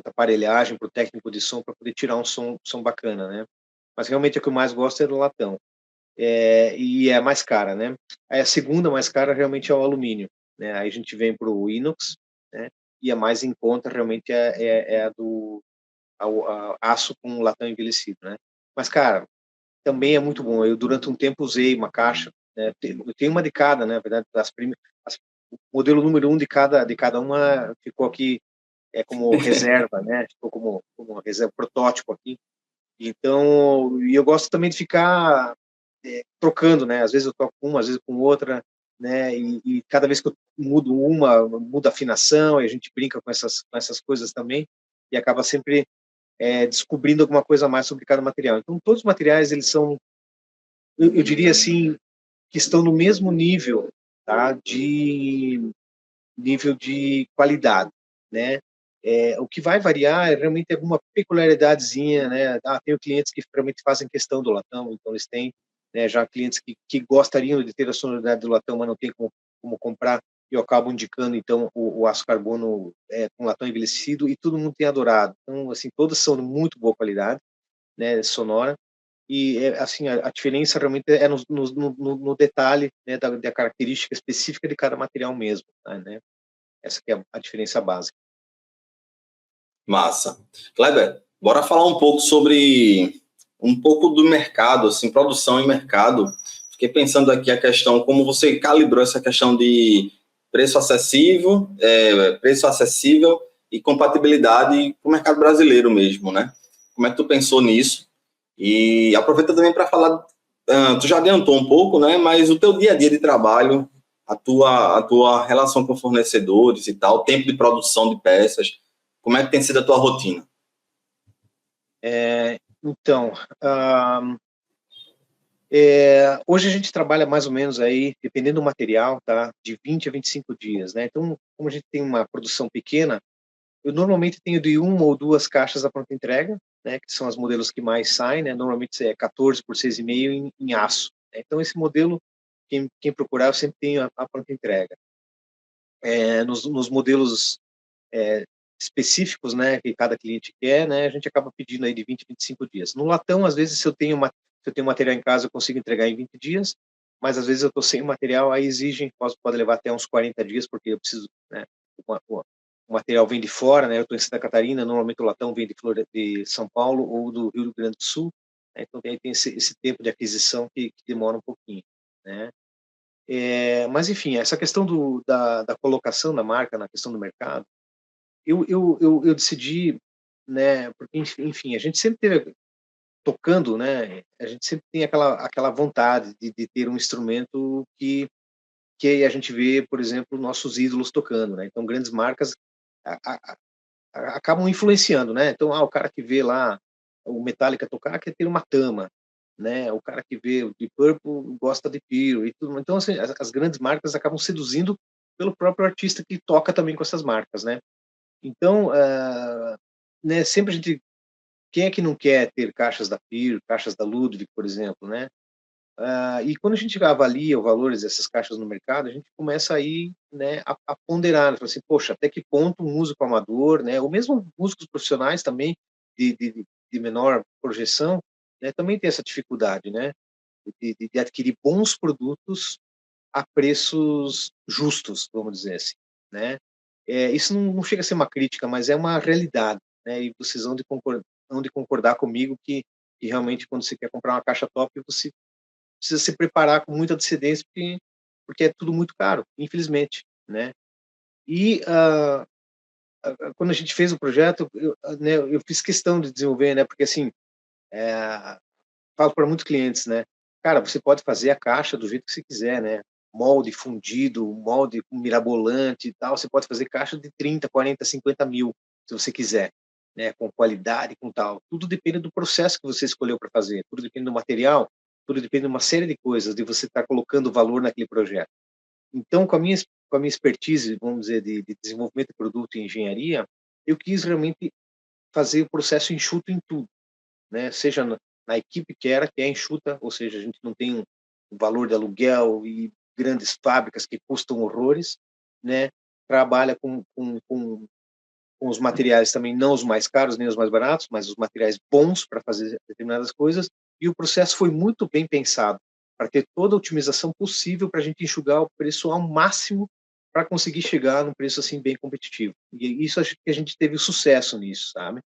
aparelhagem para o técnico de som para poder tirar um som bacana, né. Mas realmente a que eu mais gosto é do latão. E é mais cara, né. Aí a segunda mais cara realmente é o alumínio, né, aí a gente vem para o inox, né, e a mais em conta realmente é a do aço com latão envelhecido, né. Mas cara, também é muito bom. Eu durante um tempo usei uma caixa, né, eu tenho uma de cada, né, na verdade, as o modelo número um de cada uma ficou aqui, como reserva, né, ficou como reserva, protótipo aqui. Então, e eu gosto também de ficar, trocando, né, às vezes eu toco com uma, às vezes com outra, né, e cada vez que eu mudo uma, muda a afinação, e a gente brinca com essas coisas também, e acaba sempre, descobrindo alguma coisa a mais sobre cada material. Então todos os materiais eles são, eu diria assim, que estão no mesmo nível, tá, de qualidade, né. O que vai variar é realmente alguma peculiaridadezinha, né. Tenho clientes que realmente fazem questão do latão, então eles têm, né, já clientes que gostariam de ter a sonoridade do latão, mas não tem como comprar, e eu acabo indicando então o aço carbono, com latão envelhecido, e todo mundo tem adorado. Então, assim, todas são de muito boa qualidade, né, sonora, e, assim, a diferença realmente é no detalhe, né, da característica específica de cada material mesmo, né. Essa que é a diferença básica. Massa. Kleber, bora falar um pouco do mercado, assim, produção e mercado. Fiquei pensando aqui a questão, como você calibrou essa questão de preço acessível e compatibilidade com o mercado brasileiro mesmo, né? Como é que tu pensou nisso? E aproveita também para falar, tu já adiantou um pouco, né? Mas o teu dia a dia de trabalho, a tua relação com fornecedores e tal, tempo de produção de peças, como é que tem sido a tua rotina? Então, hoje a gente trabalha mais ou menos aí, dependendo do material, tá, de 20 a 25 dias, né. Então, como a gente tem uma produção pequena, eu normalmente tenho de uma ou 2 caixas à pronta entrega, né, que são os modelos que mais saem, né, normalmente é 14 por 6,5 em aço, né. Então esse modelo, quem procurar, eu sempre tenho a pronta entrega. Nos modelos, eh, específicos, né, que cada cliente quer, né, a gente acaba pedindo aí de 20 a 25 dias. No latão, às vezes, se eu tenho material em casa, eu consigo entregar em 20 dias, mas às vezes eu estou sem material, aí exigem, pode levar até uns 40 dias, porque eu preciso, né, o material vem de fora, né, eu estou em Santa Catarina, normalmente o latão vem de São Paulo ou do Rio Grande do Sul, né, então tem esse tempo de aquisição que demora um pouquinho, né. Mas enfim, essa questão da colocação da marca na questão do mercado, eu decidi, né, porque enfim, a gente sempre teve tocando, né, a gente sempre tem aquela vontade de ter um instrumento que a gente vê, por exemplo, nossos ídolos tocando, né, então grandes marcas acabam influenciando, né? Então, o cara que vê lá o Metallica tocar quer ter uma Tama, né? O cara que vê o Deep Purple gosta de Piro e tudo. Então, assim, as grandes marcas acabam seduzindo pelo próprio artista que toca também com essas marcas, né? Então, né, sempre a gente, quem é que não quer ter caixas da Piro, caixas da Ludwig, por exemplo, né? E quando a gente avalia os valores dessas caixas no mercado, a gente começa aí, né, a ponderar, né? Fala assim, poxa, até que ponto um músico amador, né, ou mesmo músicos profissionais também de menor projeção, né, também tem essa dificuldade, né, de adquirir bons produtos a preços justos, vamos dizer assim, né? Isso não chega a ser uma crítica, mas é uma realidade, né? E vocês vão de concordar comigo que realmente quando você quer comprar uma caixa top, você precisa se preparar com muita antecedência, porque é tudo muito caro, infelizmente, né? E quando a gente fez o projeto, né, eu fiz questão de desenvolver, né? Porque assim, falo para muitos clientes, né? Cara, você pode fazer a caixa do jeito que você quiser, né? Molde fundido, molde mirabolante e tal. Você pode fazer caixa de 30, 40, 50 mil, se você quiser, né? Com qualidade, com tal. Tudo depende do processo que você escolheu para fazer. Tudo depende do material. Tudo depende de uma série de coisas, de você estar colocando valor naquele projeto. Então, com a minha expertise, vamos dizer, de desenvolvimento de produto e engenharia, eu quis realmente fazer o processo enxuto em tudo, né? Seja na equipe que é enxuta, ou seja, a gente não tem um valor de aluguel e grandes fábricas que custam horrores, né? Trabalha com os materiais também, não os mais caros nem os mais baratos, mas os materiais bons para fazer determinadas coisas, e o processo foi muito bem pensado para ter toda a otimização possível para a gente enxugar o preço ao máximo para conseguir chegar num preço assim bem competitivo. E isso acho que a gente teve sucesso nisso, sabe?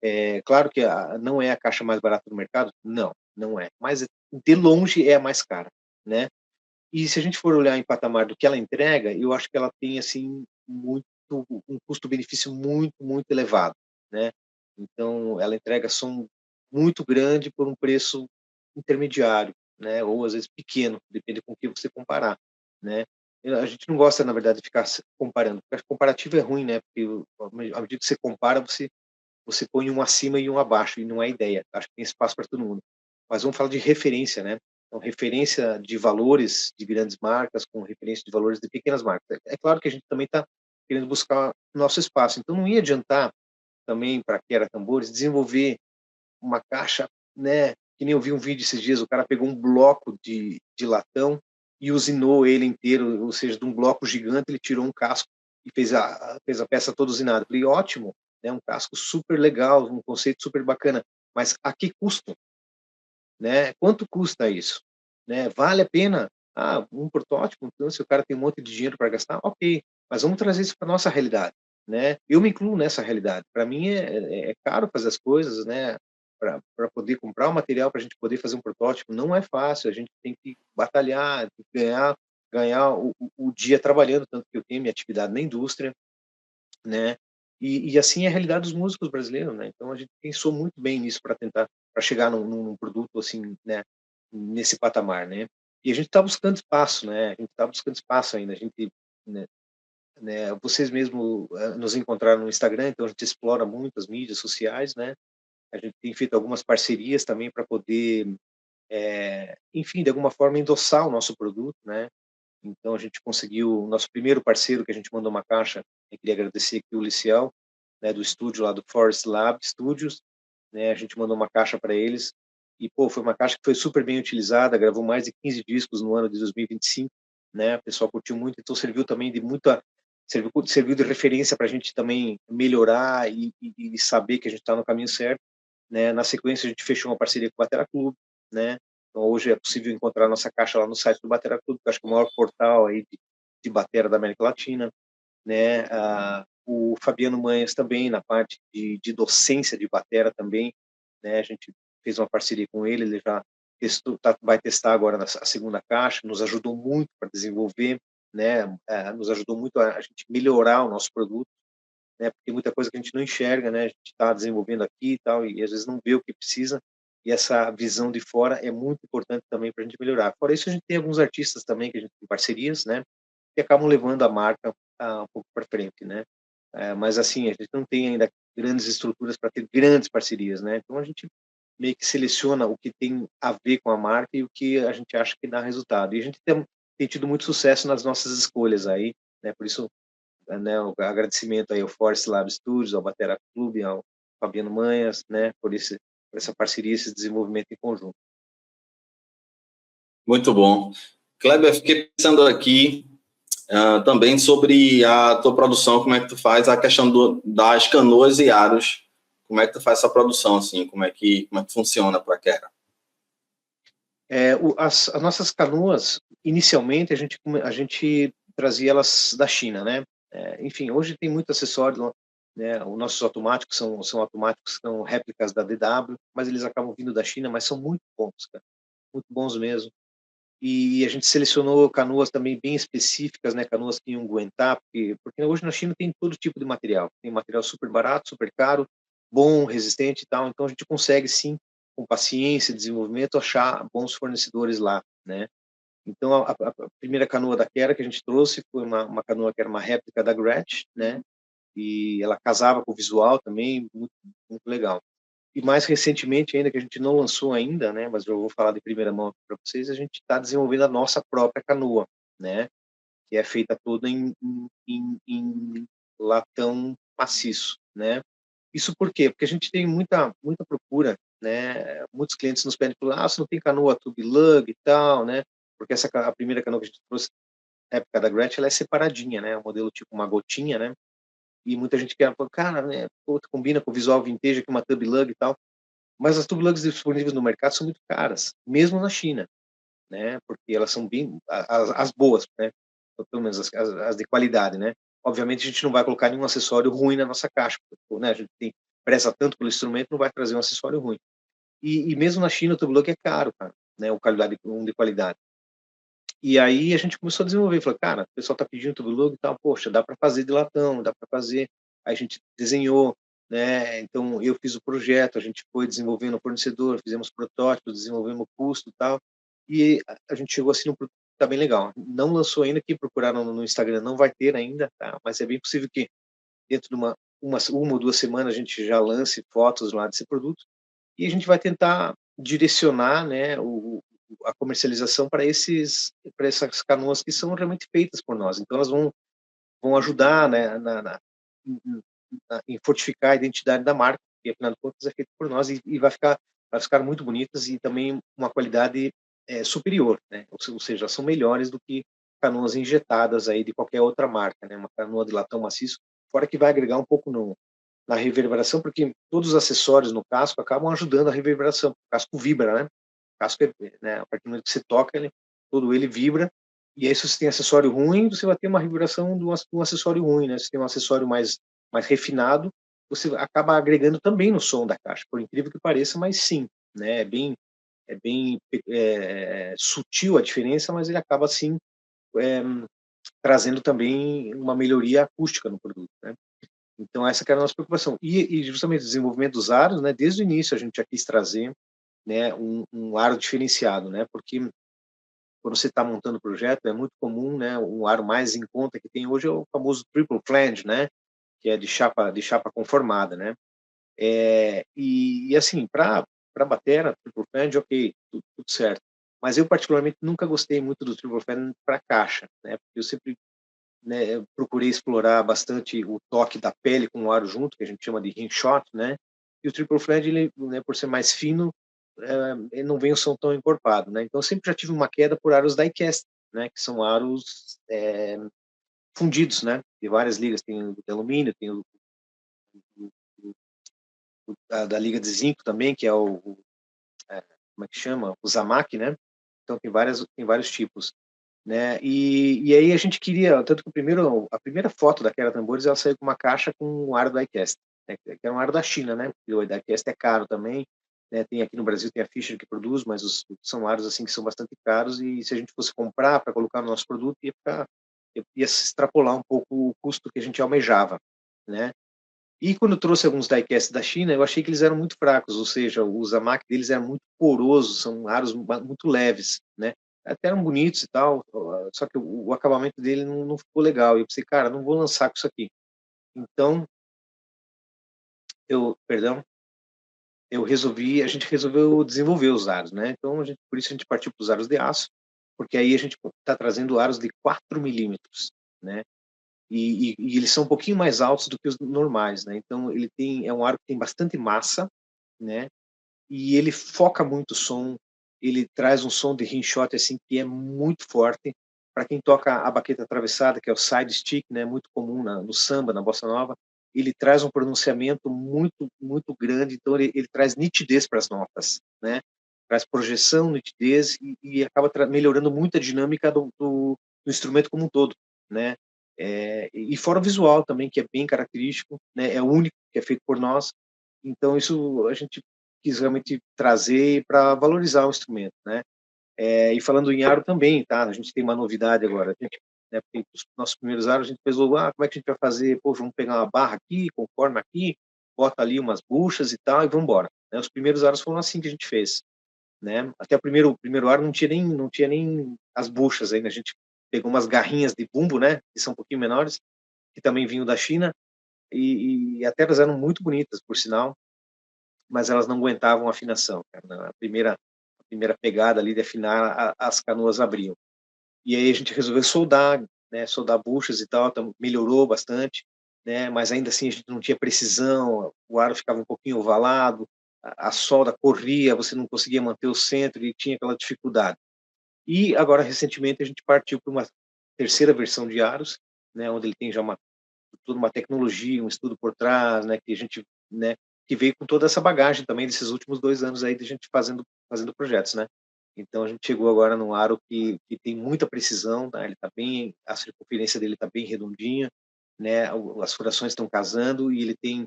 É claro que não é a caixa mais barata do mercado, não é, mas de longe é a mais cara, né? E se a gente for olhar em patamar do que ela entrega, eu acho que ela tem assim muito um custo-benefício muito elevado, né? Então ela entrega som muito grande por um preço intermediário, né? Ou às vezes pequeno, depende com o que você comparar, né? A gente não gosta, na verdade, de ficar comparando, porque comparativo é ruim, né? Porque à medida que você compara, você põe um acima e um abaixo, e não é ideia. Acho que tem espaço para todo mundo. Mas vamos falar de referência, né? Então, referência de valores de grandes marcas com referência de valores de pequenas marcas. É claro que a gente também está querendo buscar nosso espaço. Então, não ia adiantar também para a Quero Tambores desenvolver uma caixa, né? Que nem eu vi um vídeo esses dias, o cara pegou um bloco de latão e usinou ele inteiro, ou seja, de um bloco gigante ele tirou um casco e fez a peça toda usinada. Eu falei, ótimo, né? Um casco super legal, um conceito super bacana, mas a que custo? Né? Quanto custa isso? Né? Vale a pena? Um protótipo, então, se o cara tem um monte de dinheiro para gastar, ok, mas vamos trazer isso para nossa realidade, né? Eu me incluo nessa realidade. Para mim é caro fazer as coisas, né? Para poder comprar o material para a gente poder fazer um protótipo, não é fácil. A gente tem que batalhar, tem que ganhar o dia trabalhando, tanto que eu tenho minha atividade na indústria, né? E assim é a realidade dos músicos brasileiros, né? Então a gente pensou muito bem nisso para tentar para chegar num produto assim, né? Nesse patamar, né? E a gente está buscando espaço, né? A gente está buscando espaço ainda. A gente, né? Vocês mesmo nos encontraram no Instagram, então a gente explora muito as mídias sociais, né? A gente tem feito algumas parcerias também para poder, enfim, de alguma forma endossar o nosso produto, né? Então a gente conseguiu o nosso primeiro parceiro que a gente mandou uma caixa. Eu queria agradecer aqui o Liciel, né, do estúdio lá do Forest Lab Studios, né? A gente mandou uma caixa para eles e pô, foi uma caixa que foi super bem utilizada, gravou mais de 15 discos no ano de 2025, né? O pessoal curtiu muito, então serviu também de muita serviu de referência para a gente também melhorar e saber que a gente está no caminho certo, né? Na sequência a gente fechou uma parceria com o Batera Clube, né? Então, hoje é possível encontrar nossa caixa lá no site do Batera Clube, que acho que é o maior portal aí de batera da América Latina, né? O Fabiano Manhas também na parte de docência de batera também, né? A gente fez uma parceria com ele, ele já testou, vai testar agora a segunda caixa, nos ajudou muito para desenvolver, né? Nos ajudou muito a gente melhorar o nosso produto, né? Porque muita coisa que a gente não enxerga, né? A gente está desenvolvendo aqui e tal, e às vezes não vê o que precisa, e essa visão de fora é muito importante também para a gente melhorar. Fora isso, a gente tem alguns artistas também que a gente tem parcerias, né? Que acabam levando a marca um pouco para frente, né? mas assim, a gente não tem ainda grandes estruturas para ter grandes parcerias, né? Então a gente meio que seleciona o que tem a ver com a marca e o que a gente acha que dá resultado. E a gente tem tido muito sucesso nas nossas escolhas aí, né? Por isso, né, o agradecimento aí ao Forest Lab Studios, ao Batera Clube, ao Fabiano Manhas, né, por essa parceria, esse desenvolvimento em conjunto. Muito bom. Kleber, fiquei pensando aqui também sobre a tua produção, como é que tu faz a questão das canoas e aros, como é que tu faz essa produção, assim, como é que funciona para a Kera? As nossas canoas, inicialmente, a gente trazia elas da China, né? Enfim, hoje tem muito acessório, né? Os nossos automáticos são automáticos, são réplicas da DW, mas eles acabam vindo da China, mas são muito bons, cara, muito bons mesmo. E a gente selecionou canoas também bem específicas, né? Canoas que iam aguentar, porque hoje na China tem todo tipo de material. Tem material super barato, super caro, bom, resistente e tal. Então a gente consegue sim, com paciência e desenvolvimento, achar bons fornecedores lá, né? Então a primeira canoa da Kera que a gente trouxe foi uma canoa que era uma réplica da Gretsch, né? E ela casava com o visual também, muito, muito legal. E mais recentemente ainda, que a gente não lançou ainda, né, mas eu vou falar de primeira mão para vocês, a gente está desenvolvendo a nossa própria canoa, né, que é feita toda em latão maciço, né. Isso por quê? Porque a gente tem muita procura, né, muitos clientes nos pedem, você não tem canoa tube lug e tal, né, porque a primeira canoa que a gente trouxe, na época da Gretchen, ela é separadinha, né, o modelo tipo uma gotinha, né, e muita gente quer, cara, né, pô, combina com o visual vintage aqui, uma tub lug e tal, mas as tubulags disponíveis no mercado são muito caras, mesmo na China, né? Porque elas são bem as boas, né? Pelo menos as de qualidade, né? Obviamente a gente não vai colocar nenhum acessório ruim na nossa caixa, porque, né? A gente preza tanto pelo instrumento, não vai trazer um acessório ruim. E mesmo na China o tubulug é caro, cara, né? O qualidade um de qualidade. E aí a gente começou a desenvolver, falou, cara, o pessoal tá pedindo tubulug e tal, poxa, dá para fazer de latão, dá para fazer. Aí a gente desenhou, né? Então eu fiz o projeto, a gente foi desenvolvendo o fornecedor, fizemos protótipos, desenvolvemos o custo e tal, e a gente chegou assim num produto que tá bem legal. Não lançou ainda, quem procuraram no Instagram não vai ter ainda, tá? Mas é bem possível que dentro de uma ou 2 semanas a gente já lance fotos lá desse produto e a gente vai tentar direcionar, né, a comercialização para essas canoas que são realmente feitas por nós. Então elas vão ajudar, né, em fortificar a identidade da marca, que afinal de contas é feito por nós e vai ficar muito bonitas e também uma qualidade superior, né? Ou seja, são melhores do que canoas injetadas aí de qualquer outra marca, né? Uma canoa de latão maciço, fora que vai agregar um pouco na reverberação, porque todos os acessórios no casco acabam ajudando a reverberação. O casco vibra, né? O casco, né, a partir do momento que você toca, todo ele vibra, e aí se você tem acessório ruim, você vai ter uma reverberação de um acessório ruim, né? Se tem um acessório mais refinado, você acaba agregando também no som da caixa, por incrível que pareça, mas sim, né? É bem sutil a diferença, mas ele acaba, sim, é, trazendo também uma melhoria acústica no produto, né? Então, essa que era a nossa preocupação. E justamente o desenvolvimento dos aros, né, desde o início a gente já quis trazer, né, um aro diferenciado, né, porque quando você está montando o projeto, é muito comum, né, um aro mais em conta que tem hoje é o famoso triple flange, né, que é de chapa conformada, né. Assim, para batera, triple flange, ok, tudo certo. Mas eu particularmente nunca gostei muito do triple flange para caixa, né, porque eu sempre, né, eu procurei explorar bastante o toque da pele com o aro junto, que a gente chama de ring shot, né? E o triple flange, ele, né, por ser mais fino, ele não vem o som tão encorpado, né? Então eu sempre já tive uma queda por aros die-cast, né? Que são aros fundidos, né? De várias ligas, tem o de alumínio, tem da liga de zinco também, que é como é que chama? O Zamac, né? Então tem vários tipos, né? E aí a gente queria, tanto que a primeira foto da Kera Tambores, ela saiu com uma caixa com um aro do iCast, né? Que é um aro da China, né? E o iCast é caro também, né? Tem aqui no Brasil, tem a Fischer que produz, mas são aros assim que são bastante caros e se a gente fosse comprar para colocar no nosso produto, ia se extrapolar um pouco o custo que a gente almejava, né? E quando eu trouxe alguns diecast da China, eu achei que eles eram muito fracos, ou seja, os AMAC deles eram muito porosos, são aros muito leves, né? Até eram bonitos e tal, só que o acabamento dele não ficou legal. E eu pensei, cara, não vou lançar com isso aqui. Então, perdão, a gente resolveu desenvolver os aros, né? Então, por isso a gente partiu para os aros de aço, porque aí a gente está trazendo aros de 4 milímetros, né? E eles são um pouquinho mais altos do que os normais, né? Então, é um aro que tem bastante massa, né? E ele foca muito o som, ele traz um som de rimshot assim que é muito forte. Para quem toca a baqueta atravessada, que é o side stick, né, muito comum no samba, na bossa nova, ele traz um pronunciamento muito grande, então ele traz nitidez para as notas, né? Traz projeção, nitidez e acaba melhorando muito a dinâmica do instrumento como um todo, né? E fora o visual também, que é bem característico, né? É único, que é feito por nós. Então isso a gente quis realmente trazer para valorizar o instrumento, né? E falando em aro também, tá? A gente tem uma novidade agora. A gente, né, os nossos primeiros aros, a gente pensou, como é que a gente vai fazer? Pô, vamos pegar uma barra aqui, conforme aqui, bota ali umas buchas e tal, e vamos embora. Né? Os primeiros aros foram assim que a gente fez, né? Até o primeiro aro não tinha nem as buchas ainda. A gente pegou umas garrinhas de bumbo, né? Que são um pouquinho menores, que também vinham da China, e até elas eram muito bonitas, por sinal, mas elas não aguentavam a afinação. Cara. Na primeira pegada ali de afinar, as canoas abriam. E aí a gente resolveu soldar, né, soldar buchas e tal, então melhorou bastante, né, mas ainda assim a gente não tinha precisão, o aro ficava um pouquinho ovalado, a solda corria, você não conseguia manter o centro e tinha aquela dificuldade. E agora, recentemente, a gente partiu para uma terceira versão de aros, né, onde ele tem já toda uma tecnologia, um estudo por trás, né, que a gente, né, que veio com toda essa bagagem também desses últimos 2 anos aí de gente fazendo projetos, né. Então a gente chegou agora num aro que tem muita precisão, tá? Ele tá bem, a circunferência dele está bem redondinha, né, as furações estão casando e ele tem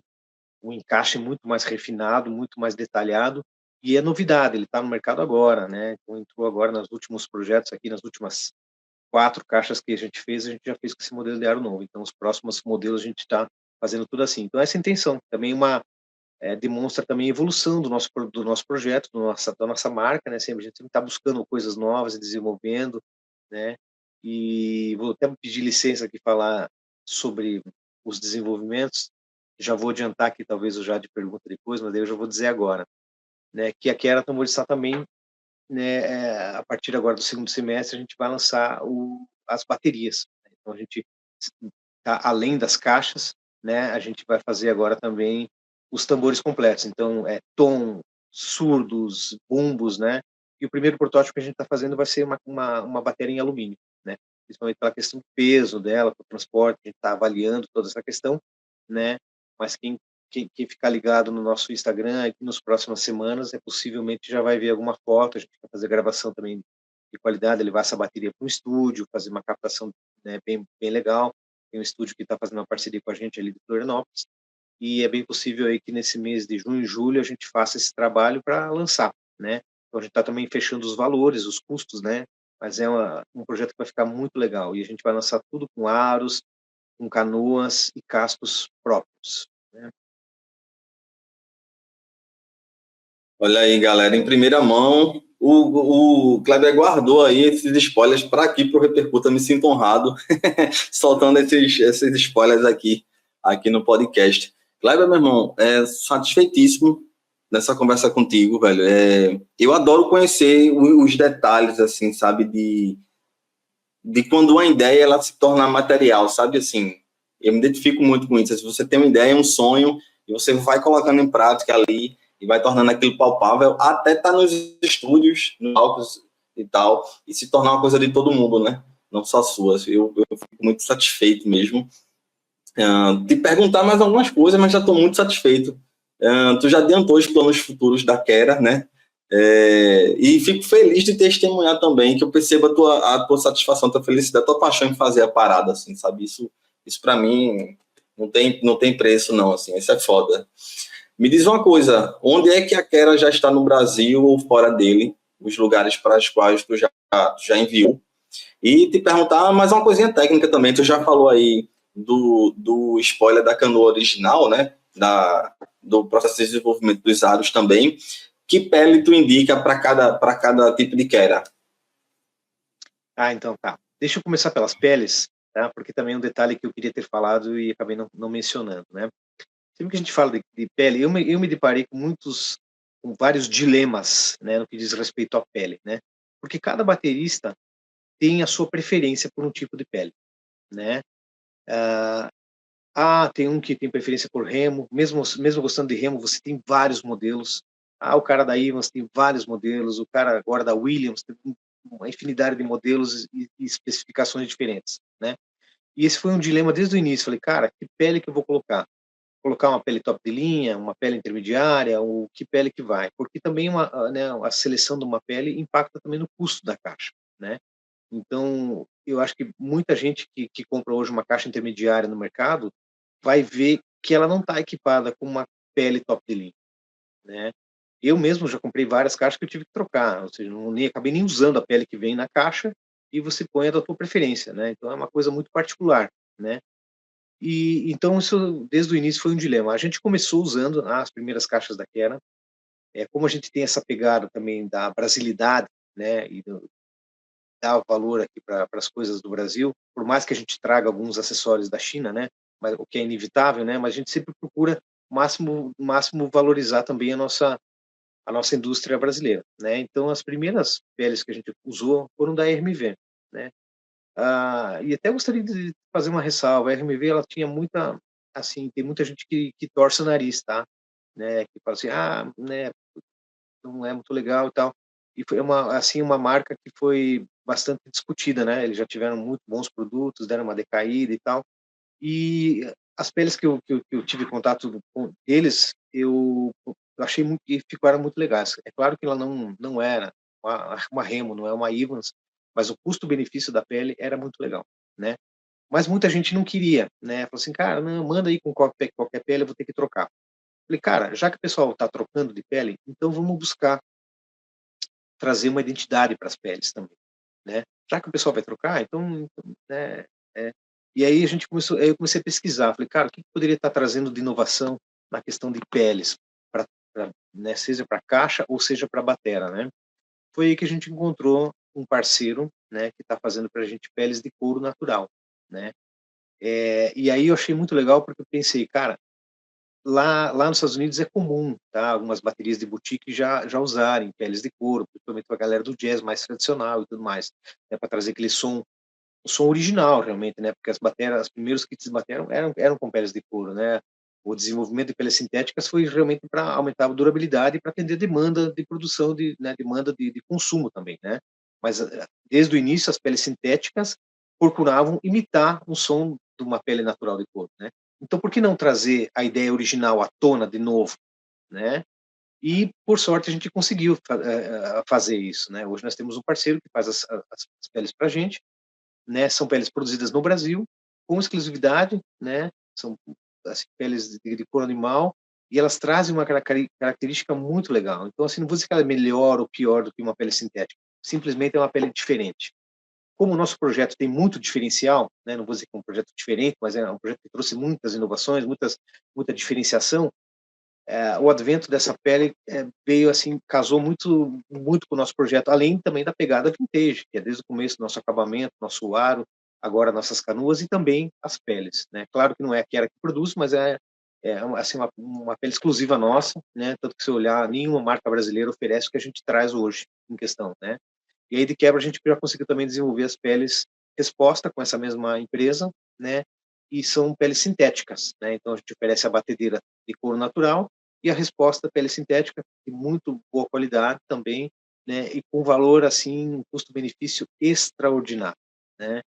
um encaixe muito mais refinado, muito mais detalhado, e é novidade, ele está no mercado agora, né, então entrou agora nos últimos projetos aqui, nas últimas 4 caixas que a gente fez, a gente já fez com esse modelo de aro novo. Então, os próximos modelos a gente está fazendo tudo assim. Então, essa é a intenção. Também demonstra também a evolução do nosso projeto, da nossa marca, né? Sempre, a gente sempre está buscando coisas novas e desenvolvendo, né? E vou até pedir licença aqui falar sobre os desenvolvimentos. Já vou adiantar aqui, talvez eu já de pergunta depois, mas daí eu já vou dizer agora, né? Que a Kera Tamborizá também, né, a partir agora do segundo semestre, a gente vai lançar as baterias. Né? Então, a gente, tá, além das caixas, né, a gente vai fazer agora também os tambores completos. Então, tom, surdos, bumbos, né? E o primeiro protótipo que a gente está fazendo vai ser uma bateria em alumínio, né? Principalmente pela questão do peso dela, para o transporte, a gente está avaliando toda essa questão, né? Mas quem ficar ligado no nosso Instagram aqui nas próximas semanas, possivelmente já vai ver alguma foto, a gente vai fazer gravação também de qualidade, levar essa bateria para um estúdio, fazer uma captação, né, bem legal. Tem um estúdio que está fazendo uma parceria com a gente ali de Florianópolis, e é bem possível aí que nesse mês de junho e julho a gente faça esse trabalho para lançar, né? Então a gente está também fechando os valores, os custos, né? Mas é um projeto que vai ficar muito legal, e a gente vai lançar tudo com aros, com canoas e cascos próprios, né? Olha aí, galera, em primeira mão, o Kleber guardou aí esses spoilers para aqui, para o Repercuta. Me sinto honrado soltando esses spoilers aqui no podcast. Kleber, meu irmão, satisfeitíssimo nessa conversa contigo, velho. Eu adoro conhecer os detalhes, assim, sabe, de quando uma ideia ela se torna material, sabe, assim. Eu me identifico muito com isso. Se você tem uma ideia, um sonho, e você vai colocando em prática ali, e vai tornando aquilo palpável, até estar nos estúdios, nos palcos e tal, e se tornar uma coisa de todo mundo, né? Não só sua. Eu fico muito satisfeito mesmo. Te perguntar mais algumas coisas, mas já estou muito satisfeito. Tu já adiantou os planos futuros da Kera, né? E fico feliz de testemunhar também, que eu percebo a tua satisfação, a tua felicidade, a tua paixão em fazer a parada, assim, sabe? Isso para mim não tem preço, não, assim, isso é foda. Me diz uma coisa, onde é que a Kera já está no Brasil ou fora dele? Os lugares para os quais tu já enviou? E te perguntar mais uma coisinha técnica também, tu já falou aí do spoiler da canoa original, né? Do processo de desenvolvimento dos aros também. Que pele tu indica para cada tipo de Kera? Então tá. Deixa eu começar pelas peles, tá? Porque também é um detalhe que eu queria ter falado e acabei não mencionando, né? Sempre que a gente fala de pele, eu me deparei com vários dilemas, né, no que diz respeito à pele, né? Porque cada baterista tem a sua preferência por um tipo de pele, né? Tem um que tem preferência por remo, mesmo gostando de remo, você tem vários modelos. O cara da Evans tem vários modelos, o cara agora da Williams tem uma infinidade de modelos e especificações diferentes, né? E esse foi um dilema desde o início. Falei, cara, que pele que eu vou colocar? Colocar uma pele top de linha, uma pele intermediária, ou que pele que vai? Porque também né, a seleção de uma pele impacta também no custo da caixa, né? Então, eu acho que muita gente que compra hoje uma caixa intermediária no mercado vai ver que ela não está equipada com uma pele top de linha, né? Eu mesmo já comprei várias caixas que eu tive que trocar, ou seja, acabei nem usando a pele que vem na caixa e você põe a da tua preferência, né? Então é uma coisa muito particular, né? E então isso desde o início foi um dilema. A gente começou usando as primeiras caixas da Kera, como a gente tem essa pegada também da brasilidade, né? E dar valor aqui para as coisas do Brasil, por mais que a gente traga alguns acessórios da China, né? Mas o que é inevitável, né? Mas a gente sempre procura máximo valorizar também a nossa indústria brasileira, né? Então as primeiras peles que a gente usou foram da RMV, né? E até gostaria de fazer uma ressalva. A RMV ela tinha muita, assim, tem muita gente que torce o nariz, tá? Né? Que fala assim, né? Não é muito legal e tal. E foi uma marca que foi bastante discutida, né? Eles já tiveram muito bons produtos, deram uma decaída e tal. E as peles que eu tive contato com eles, eu achei muito, que ficaram muito legais. É claro que ela não era uma Remo, não é uma Evans, mas o custo-benefício da pele era muito legal, né? Mas muita gente não queria, né? Falou assim, cara, não, manda aí com qualquer pele, eu vou ter que trocar. Falei, cara, já que o pessoal está trocando de pele, então vamos buscar trazer uma identidade para as peles também, né? Já que o pessoal vai trocar, então, né, é. E aí eu comecei a pesquisar, falei, cara, o que poderia estar trazendo de inovação na questão de peles, né, seja para caixa ou seja para batera, né? Foi aí que a gente encontrou um parceiro, né, que está fazendo para a gente peles de couro natural, né? E aí eu achei muito legal porque eu pensei, cara, lá nos Estados Unidos é comum, tá? Algumas baterias de boutique já usarem peles de couro, principalmente para a galera do jazz mais tradicional e tudo mais, né? Para trazer aquele som, o som original realmente, né? Porque as primeiros kits de bateria eram com peles de couro, né? O desenvolvimento de peles sintéticas foi realmente para aumentar a durabilidade e para atender demanda de produção, né? Demanda de consumo também, né? Mas desde o início as peles sintéticas procuravam imitar o som de uma pele natural de couro, né? Então, por que não trazer a ideia original à tona de novo, né? E, por sorte, a gente conseguiu fazer isso, né? Hoje nós temos um parceiro que faz as peles para a gente, né? São peles produzidas no Brasil, com exclusividade, né? São assim, peles de couro animal, e elas trazem uma característica muito legal. Então, assim, não vou dizer que ela é melhor ou pior do que uma pele sintética, simplesmente é uma pele diferente. Como o nosso projeto tem muito diferencial, né, não vou dizer que é um projeto diferente, mas é um projeto que trouxe muitas inovações, muita diferenciação, o advento dessa pele veio assim, casou muito com o nosso projeto, além também da pegada vintage, que é desde o começo nosso acabamento, nosso aro, agora nossas canoas e também as peles, né? Claro que não é a Kera que produz, mas assim uma pele exclusiva nossa, né? Tanto que se olhar, nenhuma marca brasileira oferece o que a gente traz hoje em questão, né? E aí de quebra a gente já conseguiu também desenvolver as peles resposta com essa mesma empresa, né? E são peles sintéticas, né? Então a gente oferece a batedeira de couro natural e a resposta pele sintética de muito boa qualidade também, né? E com valor assim, um custo-benefício extraordinário, né?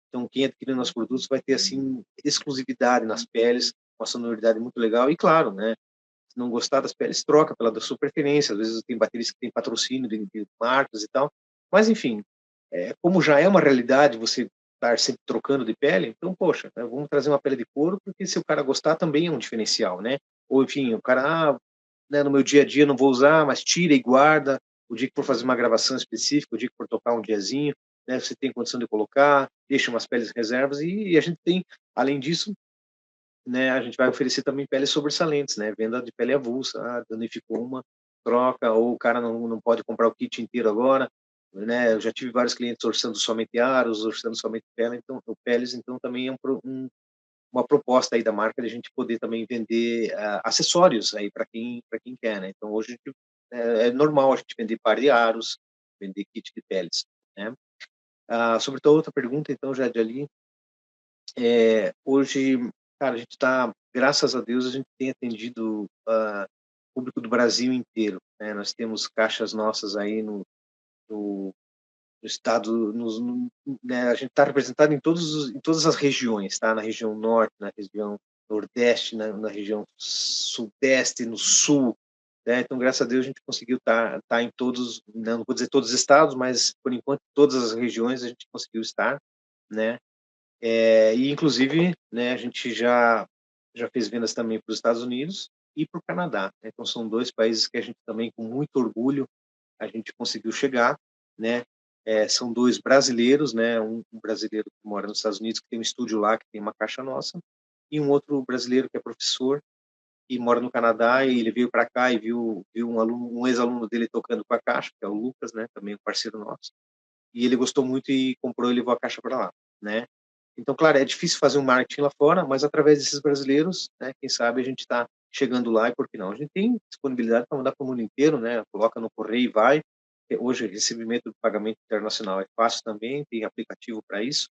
Então quem adquirir nossos produtos vai ter assim exclusividade nas peles, uma sonoridade muito legal e claro, né? Se não gostar das peles, troca pela da sua preferência. Às vezes tem baterias que tem patrocínio de marcas e tal. Mas, enfim, como já é uma realidade você estar sempre trocando de pele, então, poxa, né, vamos trazer uma pele de couro, porque se o cara gostar também é um diferencial, né? Ou, enfim, o cara, né, no meu dia a dia não vou usar, mas tira e guarda. O dia que for fazer uma gravação específica, o dia que for tocar um diazinho, né, você tem condição de colocar, deixa umas peles reservas e a gente tem, além disso, né, a gente vai oferecer também peles sobressalentes, né, venda de pele avulsa, danificou uma, troca, ou o cara não pode comprar o kit inteiro agora, né? Eu já tive vários clientes orçando somente aros, orçando somente peles, então também é uma proposta aí da marca de a gente poder também vender acessórios aí para quem quer, né? Então hoje é normal a gente vender par de aros, vender kit de peles, né? Sobre a tua outra pergunta, então, já de ali, hoje, cara, a gente está, graças a Deus, a gente tem atendido o público do Brasil inteiro, né? Nós temos caixas nossas aí no no estado, né, a gente está representado em todas as regiões, tá? Na região norte, na região nordeste, na região sudeste, no sul, né? Então, graças a Deus, a gente conseguiu tá em todos, não vou dizer todos os estados, mas por enquanto todas as regiões a gente conseguiu estar, né? E inclusive, né, a gente já fez vendas também para os Estados Unidos e para o Canadá, né? Então, são dois países que a gente também, com muito orgulho, a gente conseguiu chegar, né? São dois brasileiros, né? Um brasileiro que mora nos Estados Unidos, que tem um estúdio lá, que tem uma caixa nossa, e um outro brasileiro que é professor e mora no Canadá, e ele veio para cá e viu um ex-aluno dele tocando com a caixa, que é o Lucas, né? Também um parceiro nosso, e ele gostou muito e comprou e levou a caixa para lá, né? Então, claro, é difícil fazer um marketing lá fora, mas através desses brasileiros, né? Quem sabe a gente está chegando lá, e por que não? A gente tem disponibilidade para mandar para o mundo inteiro, né? Coloca no correio e vai. Hoje, recebimento de pagamento internacional é fácil também, tem aplicativo para isso,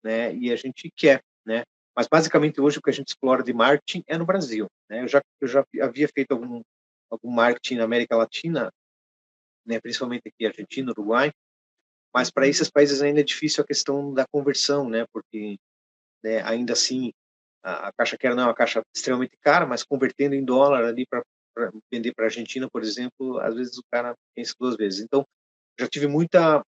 né? E a gente quer, né? Mas basicamente hoje o que a gente explora de marketing é no Brasil, né? Eu já havia feito algum marketing na América Latina, né? Principalmente aqui Argentina, Uruguai, mas para esses países ainda é difícil a questão da conversão, né? Porque, né, ainda assim a caixa quero não é uma caixa extremamente cara, mas convertendo em dólar ali para vender para a Argentina, por exemplo, às vezes o cara pensa duas vezes. Então já tive muita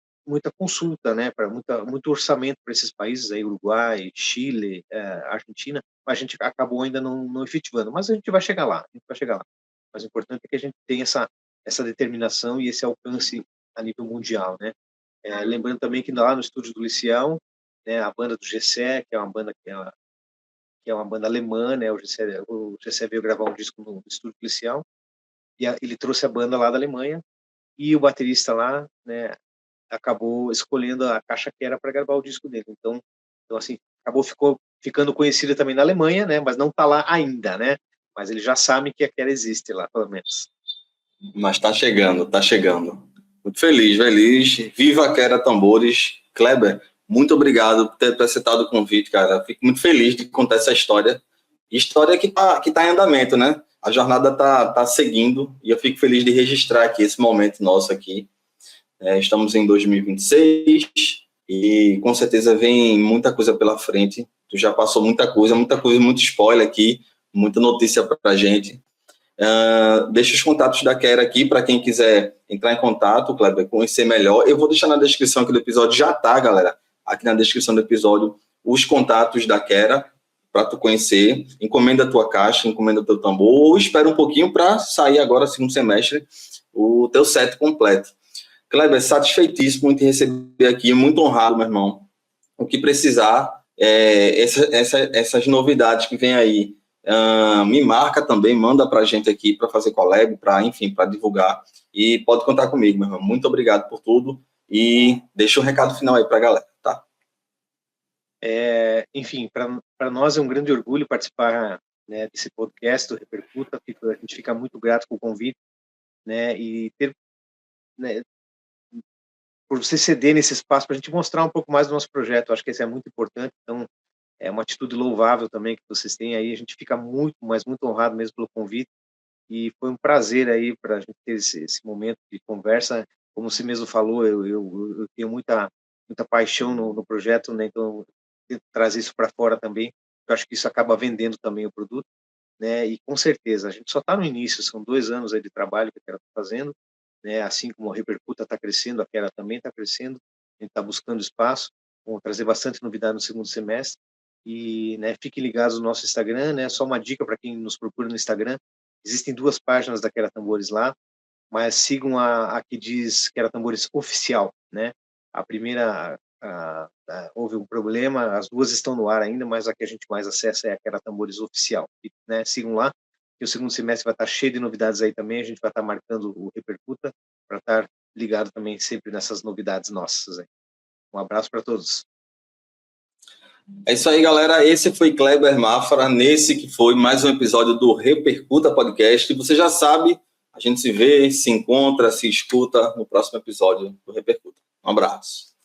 consulta, né, para muito orçamento para esses países aí, Uruguai, Chile, Argentina, mas a gente acabou ainda não efetivando, mas a gente vai chegar lá, a gente vai chegar lá. Mas o importante é que a gente tenha essa determinação e esse alcance a nível mundial, né? Lembrando também que lá no estúdio do Licião, né, a banda do Gessé, que é uma banda que é uma banda alemã, né, o Gessé veio gravar um disco no estúdio do Licião, e ele trouxe a banda lá da Alemanha, e o baterista lá, né, acabou escolhendo a caixa que era para gravar o disco dele. Então assim, ficou ficando conhecida também na Alemanha, né, mas não está lá ainda, né? Mas ele já sabe que a Quera existe lá, pelo menos. Mas tá chegando, tá chegando. Muito feliz, feliz. Viva a Quera Tambores. Kleber, muito obrigado por ter aceitado o convite, cara. Fico muito feliz de contar essa história. História que tá em andamento, né? A jornada tá seguindo e eu fico feliz de registrar aqui esse momento nosso aqui. Estamos em 2026 e com certeza vem muita coisa pela frente. Tu já passou muita coisa, muito spoiler aqui, muita notícia pra gente. Deixa os contatos da Quera aqui para quem quiser entrar em contato, Kleber, conhecer melhor. Eu vou deixar na descrição aqui do episódio, já tá, galera, aqui na descrição do episódio, os contatos da Quera para tu conhecer. Encomenda a tua caixa, encomenda teu tambor, ou espera um pouquinho para sair agora, segundo semestre, o teu set completo. Kleber, satisfeitíssimo de receber aqui, muito honrado, meu irmão. O que precisar, essas novidades que vem aí, me marca também, manda para a gente aqui para fazer collab, para divulgar. E pode contar comigo, meu irmão. Muito obrigado por tudo. E deixa um recado final aí para a galera, tá? Enfim, para nós é um grande orgulho participar, né, desse podcast do Repercuta. A gente fica muito grato com o convite, né, e ter, né, por você ceder nesse espaço para a gente mostrar um pouco mais do nosso projeto. Eu acho que isso é muito importante. Então, é uma atitude louvável também que vocês têm aí. A gente fica muito, mas muito honrado mesmo pelo convite. E foi um prazer aí para a gente ter esse momento de conversa. Como você mesmo falou, eu tenho muita paixão no projeto, né? Então, eu tento trazer isso para fora também. Eu acho que isso acaba vendendo também o produto, né? E com certeza, a gente só está no início, são 2 anos aí de trabalho que a Quera está fazendo, né? Assim como a Repercuta está crescendo, a Quera também está crescendo, a gente está buscando espaço, vamos trazer bastante novidade no segundo semestre, e, né, fiquem ligados no nosso Instagram, né? Só uma dica para quem nos procura no Instagram, existem 2 páginas da Quera Tambores lá, mas sigam a que diz Quera Tambores Oficial, né? A primeira, houve um problema, as 2 estão no ar ainda, mas a que a gente mais acessa é a Quera Tambores Oficial, né? Sigam lá, e o segundo semestre vai estar cheio de novidades aí também, a gente vai estar marcando o Repercuta para estar ligado também sempre nessas novidades nossas. Hein? Um abraço para todos. É isso aí, galera. Esse foi Kleber Mafra, nesse que foi mais um episódio do Repercuta Podcast. Você já sabe, a gente se vê, se encontra, se escuta no próximo episódio do Repercuta. Um abraço.